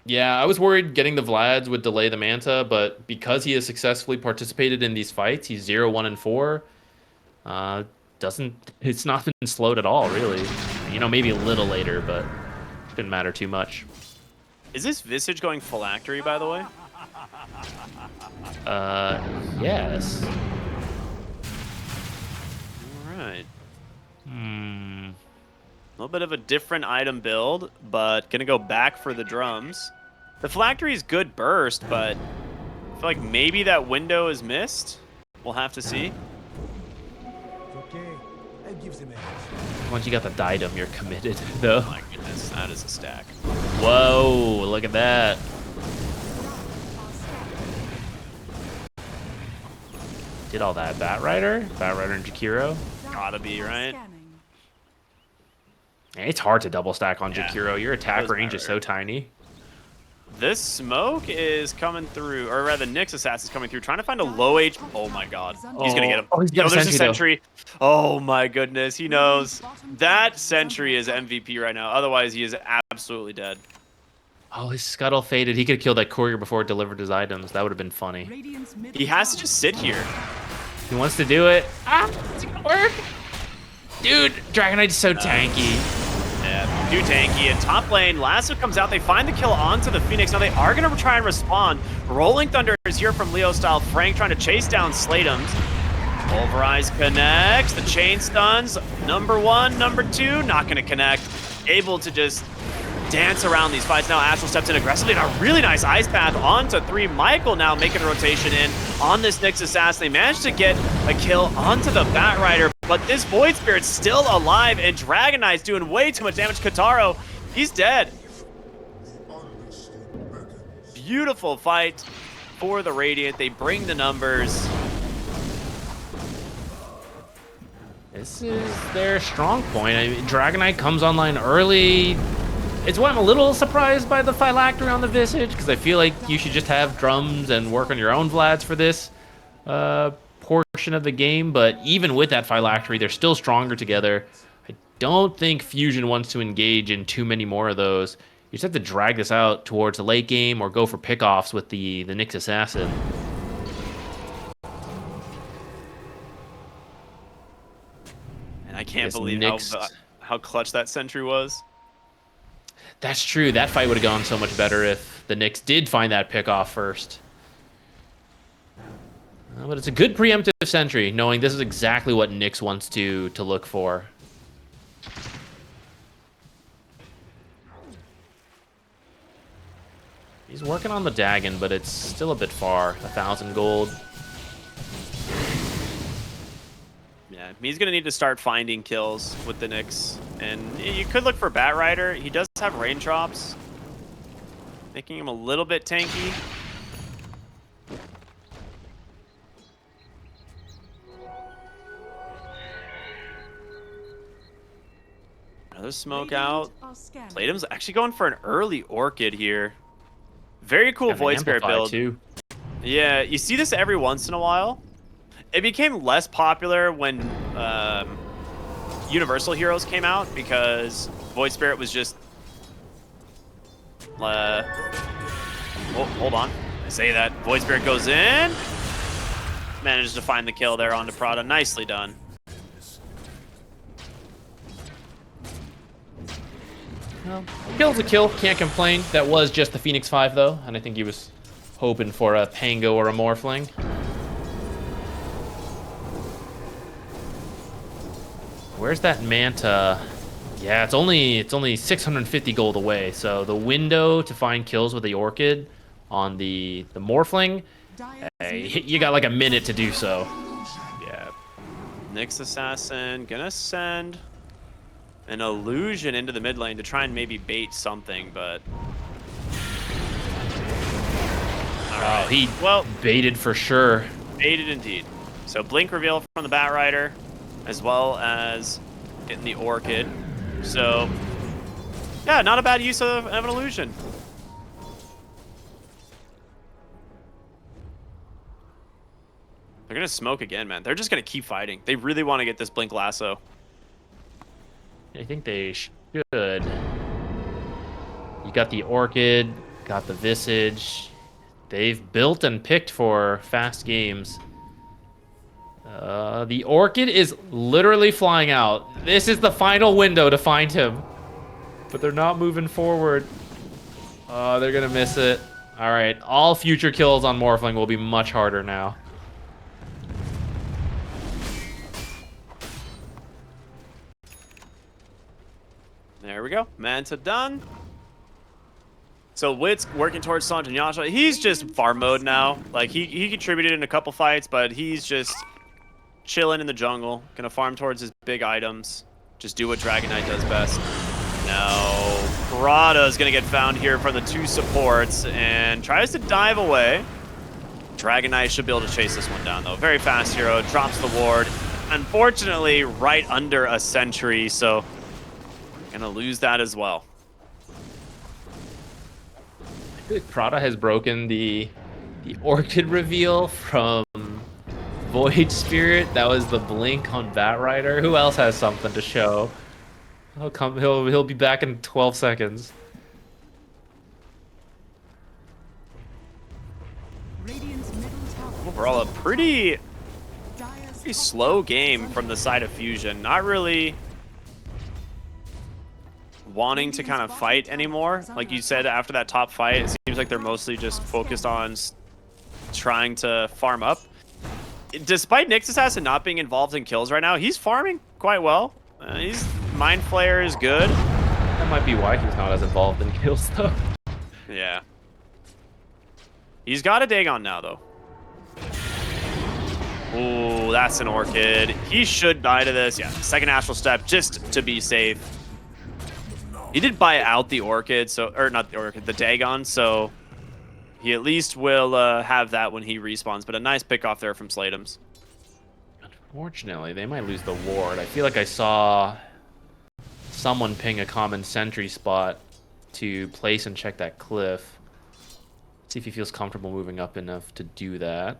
Yeah, I was worried getting the Vlad's would delay the Manta, but because he has successfully participated in these fights, he's 0, 1, and 4. It's not been slowed at all, really. You know, maybe a little later, but it didn't matter too much. Is this Visage going phylactery, by the way? Yes. All right. Hmm. A little bit of a different item build, but gonna go back for the drums. The phylactery is good burst, but I feel like maybe that window is missed. We'll have to see. Okay, I give them Once you got the Diadem, you're committed, though. Oh my goodness, that is a stack. Whoa, look at that. Did all that. Batrider and Jakiro. Gotta be, right? It's hard to double stack on Yeah, Jakiro. Your attack that was range is so tiny. This smoke is coming through, or rather Nyx Assassin is coming through, trying to find a low H. Oh my god. He's gonna get him. Oh, he's got a there's sentry, a sentry. Oh my goodness, he knows. That sentry is MVP right now. Otherwise, he is absolutely dead. Oh, his scuttle faded. He could have killed that courier before it delivered his items. That would have been funny. He has to just sit here. He wants to do it. Ah, is it gonna work? Dude, Dragonite's so tanky. Yeah, too tanky. And top lane, Lasso comes out. They find the kill onto the Phoenix. Now they are going to try and respond. Rolling Thunder is here from Leo style. Frank trying to chase down Slateums. Pulverize connects. The chain stuns. Number 1, number 2, not going to connect. Able to just dance around these fights. Now Astral steps in aggressively, and a really nice ice path onto 3. Michael now making a rotation in on this Nyx Assassin. They managed to get a kill onto the Batrider, but this Void Spirit's still alive, and Dragon Knight's doing way too much damage. Kataro, he's dead. Beautiful fight for the Radiant. They bring the numbers. This is their strong point. I mean, Dragon Knight comes online early. It's why I'm a little surprised by the Phylactery on the Visage, because I feel like you should just have drums and work on your own Vlads for this portion of the game. But even with that Phylactery, they're still stronger together. I don't think Fusion wants to engage in too many more of those. You just have to drag this out towards the late game or go for pickoffs with the Nyx Assassin. And I can't believe how clutch that sentry was. That's true. That fight would have gone so much better if the Nyx did find that pickoff first. But it's a good preemptive sentry, knowing this is exactly what Nyx wants to look for. He's working on the Dagon, but it's still a bit far. 1,000 gold. Yeah, he's going to need to start finding kills with the Nyx. And you could look for Batrider. He does have raindrops, making him a little bit tanky. Another smoke out. Playdum's actually going for an early Orchid here. Very cool Void Spirit build. Too. Yeah, you see this every once in a while. It became less popular when Universal Heroes came out because Void Spirit was just... oh, hold on. I say that. Void Spirit goes in. Manages to find the kill there onto Prada. Nicely done. Well, kill's a kill. Can't complain. That was just the Phoenix 5, though. And I think he was hoping for a Pango or a Morphling. Where's that Manta? Yeah, it's only 650 gold away. So the window to find kills with the Orchid on the Morphling, hey, you got like a minute to do so. Yeah. Nyx Assassin gonna send an illusion into the mid lane to try and maybe bait something, but... Oh, he baited for sure. Baited indeed. So blink reveal from the Batrider, as well as getting the Orchid. So, yeah, not a bad use of an illusion. They're gonna smoke again, man. They're just gonna keep fighting. They really want to get this blink lasso. I think they should. You got the Orchid, got the Visage. They've built and picked for fast games. The Orchid is literally flying out. This is the final window to find him. But they're not moving forward. Oh, they're going to miss it. All right, all future kills on Morphling will be much harder now. There we go. Manta done. So Wit's working towards Sanj and Yasha. He's just farm mode now. Like, he contributed in a couple fights, but he's just chilling in the jungle. Gonna farm towards his big items. Just do what Dragon Knight does best. Now, Prada's gonna get found here from the 2 supports and tries to dive away. Dragon Knight should be able to chase this one down, though. Very fast hero. Drops the ward. Unfortunately, right under a sentry, so gonna lose that as well. I feel like Prada has broken the Orchid reveal from Void Spirit. That was the blink on Batrider. Who else has something to show? He'll be back in 12 seconds. Overall, a pretty slow game from the side of Fusion. Not really wanting to kind of fight anymore. Like you said, after that top fight, it seems like they're mostly just focused on trying to farm up. Despite Nyx Assassin not being involved in kills right now, he's farming quite well. Mind Flayer is good. That might be why he's not as involved in kills, though. Yeah. He's got a Dagon now, though. Ooh, that's an Orchid. He should die to this. Yeah, second Astral Step just to be safe. He did buy out the Orchid, so or not the Orchid, the Dagon, so he at least will have that when he respawns. But a nice pick off there from Slatums. Unfortunately, they might lose the ward. I feel like I saw someone ping a common sentry spot to place and check that cliff. See if he feels comfortable moving up enough to do that.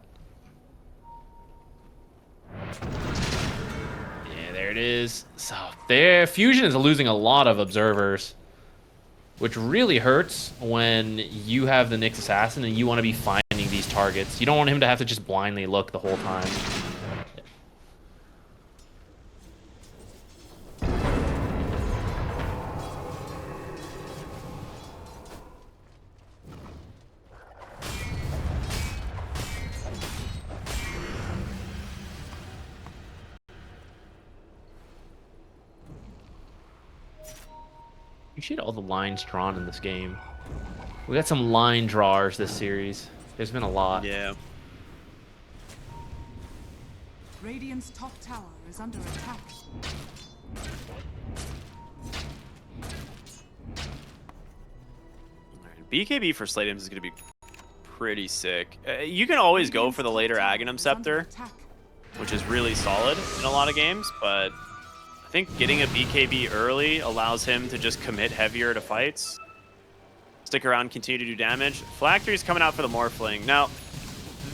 Yeah, there it is. So there, Fusion is losing a lot of observers, which really hurts when you have the Nyx Assassin and you want to be finding these targets. You don't want him to have to just blindly look the whole time. Appreciate all the lines drawn in this game. We got some line drawers this series. There's been a lot. Yeah. Radiant's top tower is under attack. BKB for Slatums is going to be pretty sick. You can always go for the later Aghanim Scepter, which is really solid in a lot of games, but I think getting a BKB early allows him to just commit heavier to fights. Stick around, continue to do damage. Flag 3 is coming out for the Morphling. Now,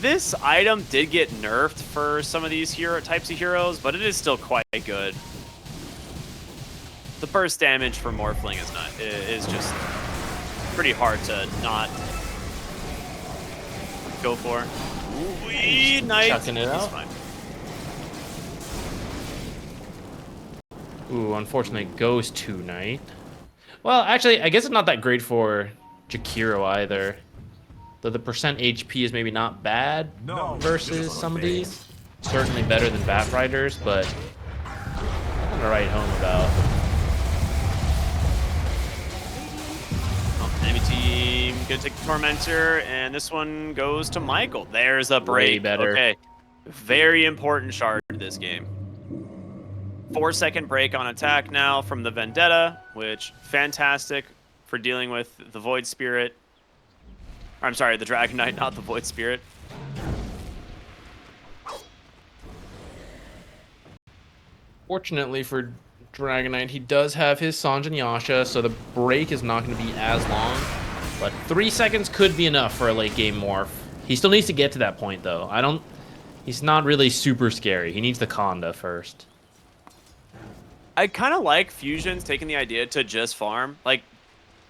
this item did get nerfed for some of these types of heroes, but it is still quite good. The burst damage for Morphling is just pretty hard to not go for. Ooh, nice. Chucking it out. Fine. Ooh, unfortunately, goes to Knight. Well, actually, I guess it's not that great for Jakiro either. Though the percent HP is maybe not bad versus some of these. Certainly better than Bat Riders, but nothing to write home about. Oh, enemy team gonna take the Tormentor, and this one goes to Michael. There's a break. Way better. Okay, very important shard this game. 4-second break on attack now from the Vendetta, which fantastic for dealing with the Void Spirit. Or, I'm sorry, the Dragon Knight, not the Void Spirit. Fortunately for Dragon Knight, he does have his Sanj and Yasha, so the break is not going to be as long. But 3 seconds could be enough for a late game morph. He still needs to get to that point, though. He's not really super scary. He needs the Conda first. I kind of like Fusion's taking the idea to just farm. Like,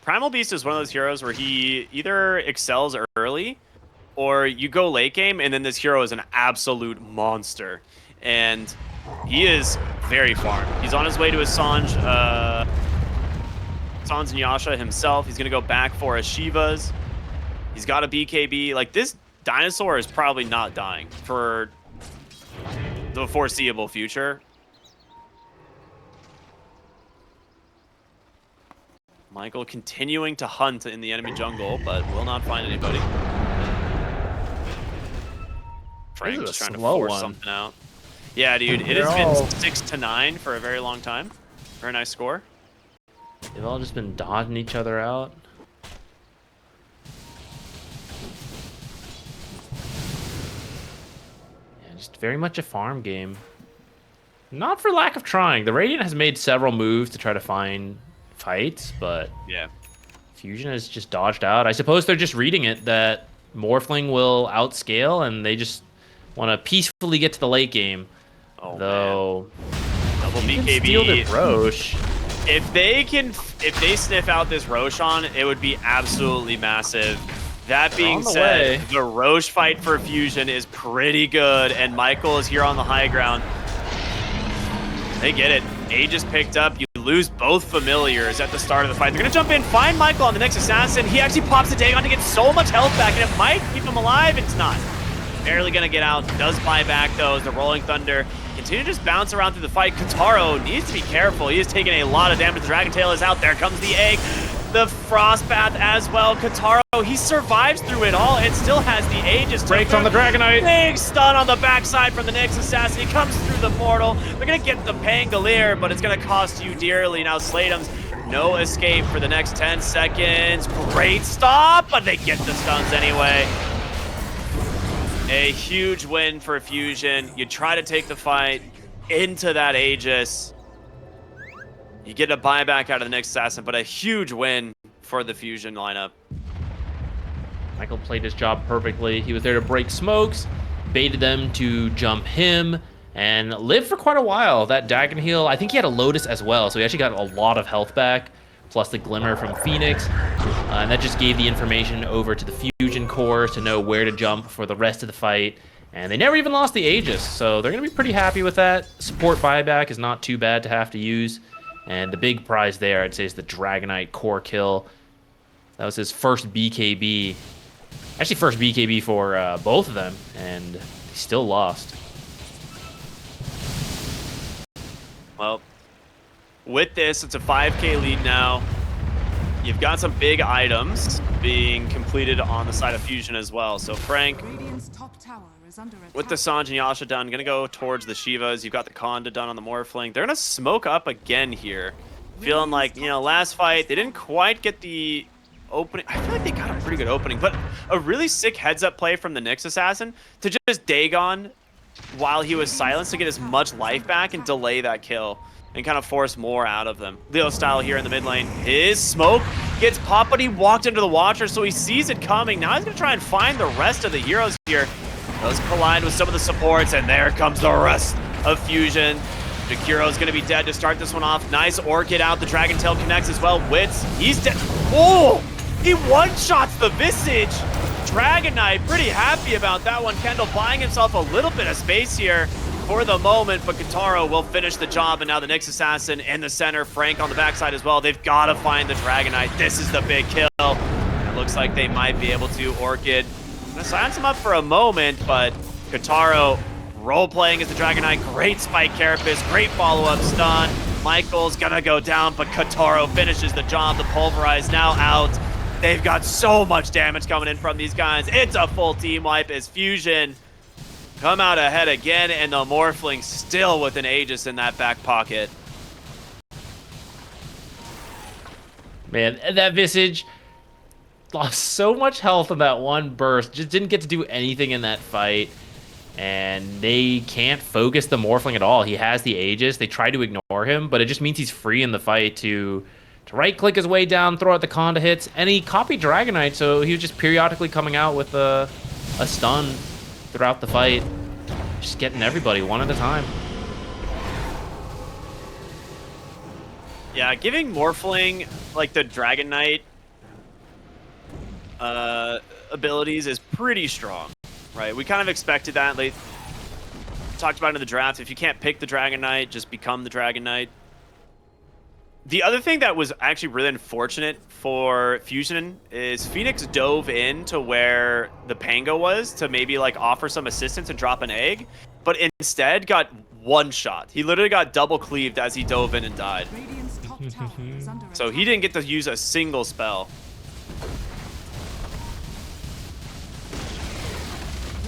Primal Beast is one of those heroes where he either excels early, or you go late game, and then this hero is an absolute monster. And he is very farmed. He's on his way to his Sanj and Yasha himself. He's going to go back for his Shivas. He's got a BKB. Like, this dinosaur is probably not dying for the foreseeable future. Michael continuing to hunt in the enemy jungle, but will not find anybody. Frank just trying to force something out. Yeah, dude, it has been 6-9 for a very long time. Very nice score. They've all just been dodging each other out. Yeah, just very much a farm game. Not for lack of trying. The Radiant has made several moves to try to find fights, but yeah, Fusion has just dodged out. I suppose they're just reading it that Morphling will outscale, and they just want to peacefully get to the late game. Oh, though, man. Double BKB. Steal the Roche. If they sniff out this Roshan, it would be absolutely massive. That being said, the Roche fight for Fusion is pretty good, and Michael is here on the high ground. They get it. Age is picked up. You lose both familiars at the start of the fight. They're going to jump in, find Michael on the next assassin. He actually pops a Dagon to get so much health back, and it might keep him alive. It's not. Barely going to get out. Does buy back, though, as the Rolling Thunder continue to just bounce around through the fight. Kataro needs to be careful. He is taking a lot of damage. The Dragon Tail is out. There comes the egg. The Frost Bath as well. Kataro, he survives through it all and still has the Aegis. Breaks on the Dragonite. Big stun on the backside from the Nyx Assassin. He comes through the Mortal. They're going to get the Pangolier, but it's going to cost you dearly. Now Slatum's no escape for the next 10 seconds. Great stop, but they get the stuns anyway. A huge win for Fusion. You try to take the fight into that Aegis. You get a buyback out of the Nyx Assassin, but a huge win for the Fusion lineup. Michael played his job perfectly. He was there to break smokes, baited them to jump him, and lived for quite a while. That Dagon heal, I think he had a Lotus as well, so he actually got a lot of health back, plus the Glimmer from Phoenix. And that just gave the information over to the Fusion core to know where to jump for the rest of the fight. And they never even lost the Aegis, so they're going to be pretty happy with that. Support buyback is not too bad to have to use. And the big prize there, I'd say, is the Dragonite core kill. That was his first BKB. Actually, first BKB for both of them, and he still lost. Well, with this, it's a 5K lead now. You've got some big items being completed on the side of Fusion as well. So Frank, Radiant's top tower is under attack. with the Sanj and Yasha done, gonna go towards the Shivas. You've got the Konda done on the Morphling. They're gonna smoke up again here. Feeling like, you know, last fight, they didn't quite get the opening. I feel like they got a pretty good opening, but a really sick heads-up play from the Nyx Assassin to just Dagon while he was silenced to get as much life back and delay that kill and kind of force more out of them. Leo style here in the mid lane. His smoke gets popped, but he walked into the Watcher, so he sees it coming. Now he's gonna try and find the rest of the heroes here. Does collide with some of the supports, and there comes the rest of Fusion. Jakiro's gonna be dead to start this one off. Nice Orchid out. The Dragon Tail connects as well. Wits, he's dead. Oh! He one-shots the Visage. Dragonite, pretty happy about that one. Kendall buying himself a little bit of space here for the moment, but Kataro will finish the job, and now the Nyx Assassin in the center. Frank on the backside as well. They've got to find the Dragonite. This is the big kill. And it looks like they might be able to. Orchid gonna silence him up for a moment, but Kataro role-playing as the Dragonite. Great spike carapace, great follow-up stun. Michael's gonna go down, but Kataro finishes the job. The Pulverize now out. They've got so much damage coming in from these guys. It's a full team wipe as Fusion come out ahead again, and the Morphling still with an Aegis in that back pocket. Man, that Visage lost so much health in that one burst. Just didn't get to do anything in that fight. And they can't focus the Morphling at all. He has the Aegis. They try to ignore him, but it just means he's free in the fight to right-click his way down, throw out the Konda hits, and he copied Dragonite, so he was just periodically coming out with a stun throughout the fight. Just getting everybody one at a time. Yeah, giving Morphling, like, the Dragonite abilities is pretty strong, right? We kind of expected that. They talked about it in the draft. If you can't pick the Dragonite, just become the Dragonite. The other thing that was actually really unfortunate for Fusion is Phoenix dove in to where the Pango was to maybe like offer some assistance and drop an egg, but instead got one shot. He literally got double cleaved as he dove in and died. Radiant's top tower is under So he didn't get to use a single spell.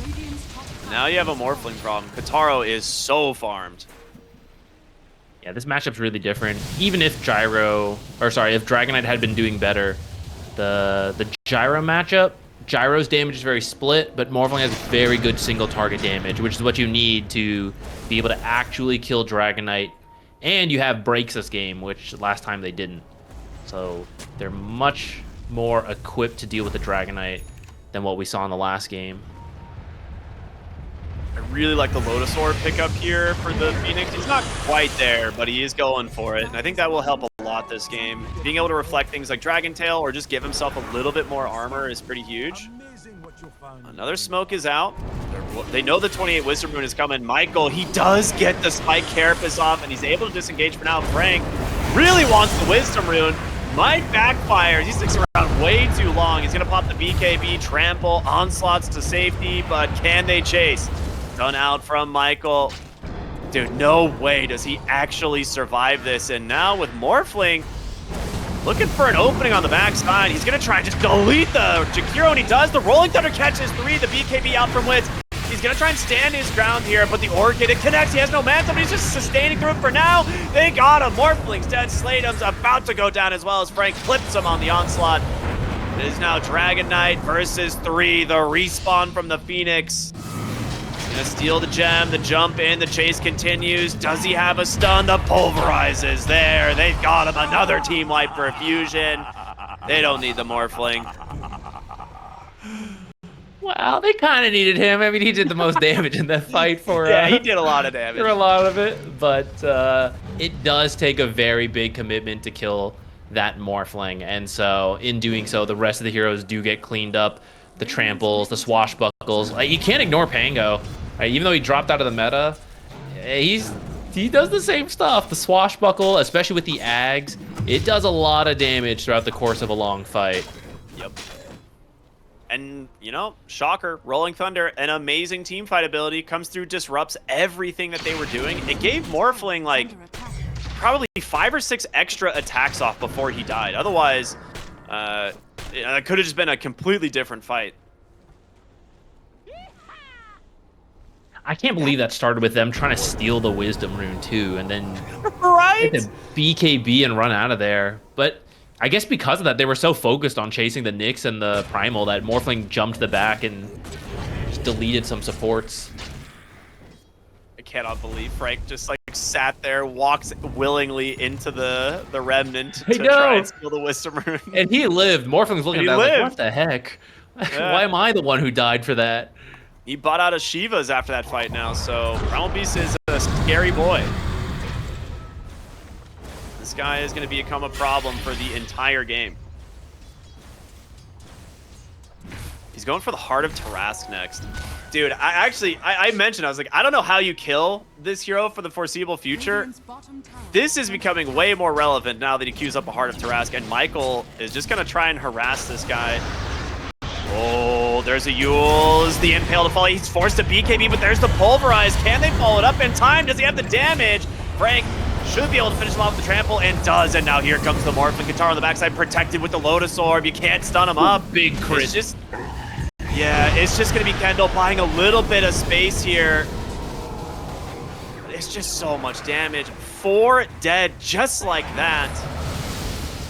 Radiant's top tower Now you have a Morphling problem. Kataro is so farmed. Yeah, this matchup's really different. Even if if Dragonite had been doing better, the Gyro matchup, Gyro's damage is very split, but Morphling has very good single target damage, which is what you need to be able to actually kill Dragonite. And you have breaks this game, which last time they didn't. So they're much more equipped to deal with the Dragonite than what we saw in the last game. I really like the Lotus Orb pickup here for the Phoenix. He's not quite there, but he is going for it. And I think that will help a lot this game. Being able to reflect things like Dragon Tail or just give himself a little bit more armor is pretty huge. Another smoke is out. They know the 28 Wisdom Rune is coming. Michael, he does get the Spike Carapace off, and he's able to disengage for now. Frank really wants the Wisdom Rune. Might backfire. He sticks around way too long. He's going to pop the BKB, trample, onslaughts to safety, but can they chase? Done out from Michael. Dude, no way does he actually survive this. And now with Morphling looking for an opening on the backside, he's going to try and just delete the Jakiro, and he does. The Rolling Thunder catches 3, the BKB out from Witz. He's going to try and stand his ground here, but the Orchid, it connects. He has no mana, but he's just sustaining through it for now. They got him. Morphling's dead. Slatem's about to go down as well as Frank clips him on the onslaught. It is now Dragon Knight versus 3. The respawn from the Phoenix. He's going to steal the gem. The jump in. The chase continues. Does he have a stun? The pulverize is there. They've got him. Another team wipe for Fusion. They don't need the Morphling. Well, they kind of needed him. I mean, he did the most damage in that fight for... Yeah, he did a lot of damage. For a lot of it, but it does take a very big commitment to kill that Morphling, and so in doing so, the rest of the heroes do get cleaned up. The tramples, the swashbuckles. Like, you can't ignore Pango. Right? Even though he dropped out of the meta, he does the same stuff. The swashbuckle, especially with the Ags, it does a lot of damage throughout the course of a long fight. Yep. And, you know, shocker, Rolling Thunder, an amazing team fight ability, comes through, disrupts everything that they were doing. It gave Morphling, like, probably 5 or 6 extra attacks off before he died. Otherwise, it could have just been a completely different fight. I can't believe that started with them trying to steal the Wisdom Rune, too, and then Right? get the BKB and run out of there. But I guess because of that, they were so focused on chasing the Nyx and the Primal that Morphling jumped the back and just deleted some supports. I cannot believe Frank just, like, sat there, walks willingly into the Remnant to try and steal the Wisdom Rune. And he lived. Morphling's looking at that like, what the heck? Yeah. Why am I the one who died for that? He bought out of Shivas after that fight now, so Primal Beast is a scary boy. This guy is going to become a problem for the entire game. He's going for the Heart of Tarask next. Dude, I mentioned, I was like, I don't know how you kill this hero for the foreseeable future. This is becoming way more relevant now that he queues up a Heart of Tarask, and Michael is just going to try and harass this guy. Oh, there's a Yule's the Impale to follow. He's forced to BKB, but there's the Pulverize. Can they follow it up in time? Does he have the damage? Frank should be able to finish him off with the trample, and does. And now here comes the Morphling Guitar on the backside, protected with the Lotus Orb. You can't stun him up. Big crit. It's just, yeah, it's just going to be Kendall buying a little bit of space here. It's just so much damage. 4 dead just like that.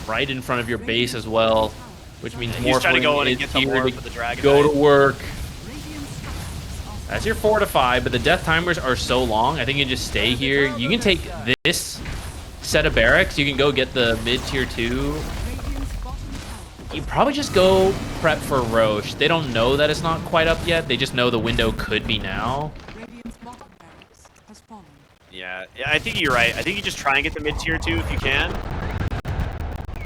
Right in front of your base as well, which means He's trying to go in Morphling and get is the here orb to for the Dragon go Knight. to work. That's your 4 to 5, but the death timers are so long. I think you can just stay here. You can take this set of barracks. You can go get the mid tier 2. You probably just go prep for Roche. They don't know that it's not quite up yet. They just know the window could be now. Yeah, I think you're right. I think you just try and get the mid tier 2 if you can.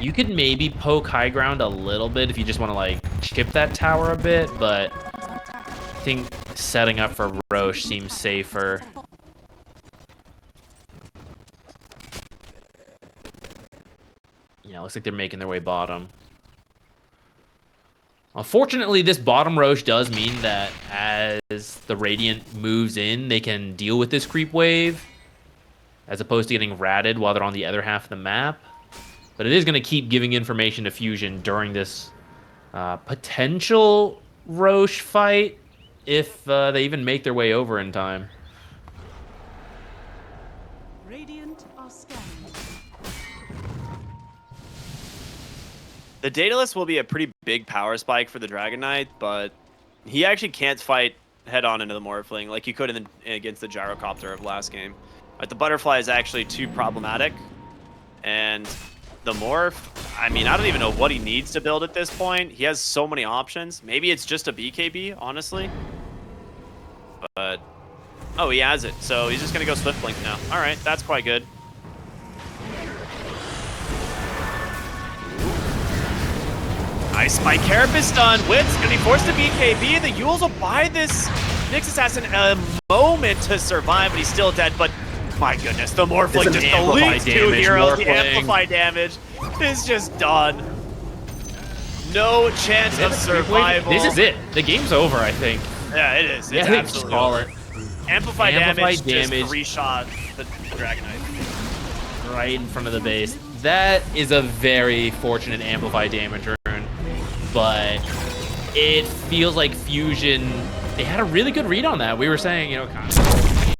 You could maybe poke high ground a little bit if you just want to like chip that tower a bit, but I think setting up for Roche seems safer. Yeah, looks like they're making their way bottom. Unfortunately, this bottom Roche does mean that as the Radiant moves in, they can deal with this creep wave, as opposed to getting ratted while they're on the other half of the map. But it is going to keep giving information to Fusion during this potential Roche fight, if they even make their way over in time. Radiant are scanning. The Daedalus will be a pretty big power spike for the Dragon Knight, but he actually can't fight head-on into the Morphling like he could against the Gyrocopter of last game. Like, the Butterfly is actually too problematic, and the Morph, I mean, I don't even know what he needs to build at this point. He has so many options. Maybe it's just a BKB, honestly. But, oh, he has it, so he's just going to go Swift Blink now. All right, that's quite good. Nice Spike Carapace done. Wit's going to be forced to BKB. The Yules will buy this Nyx Assassin a moment to survive, but he's still dead. But my goodness, the Morphling just deletes 2 heroes. The Amplify damage is just done. No chance of survival. This is it. The game's over, I think. Yeah, it is. It's yeah, I think absolutely call over. it. Amplify Amplified damage, damage. just 3-shot the Dragon Knight. Right in front of the base. That is a very fortunate amplify damage rune, but it feels like Fusion, they had a really good read on that. We were saying, you know, kind of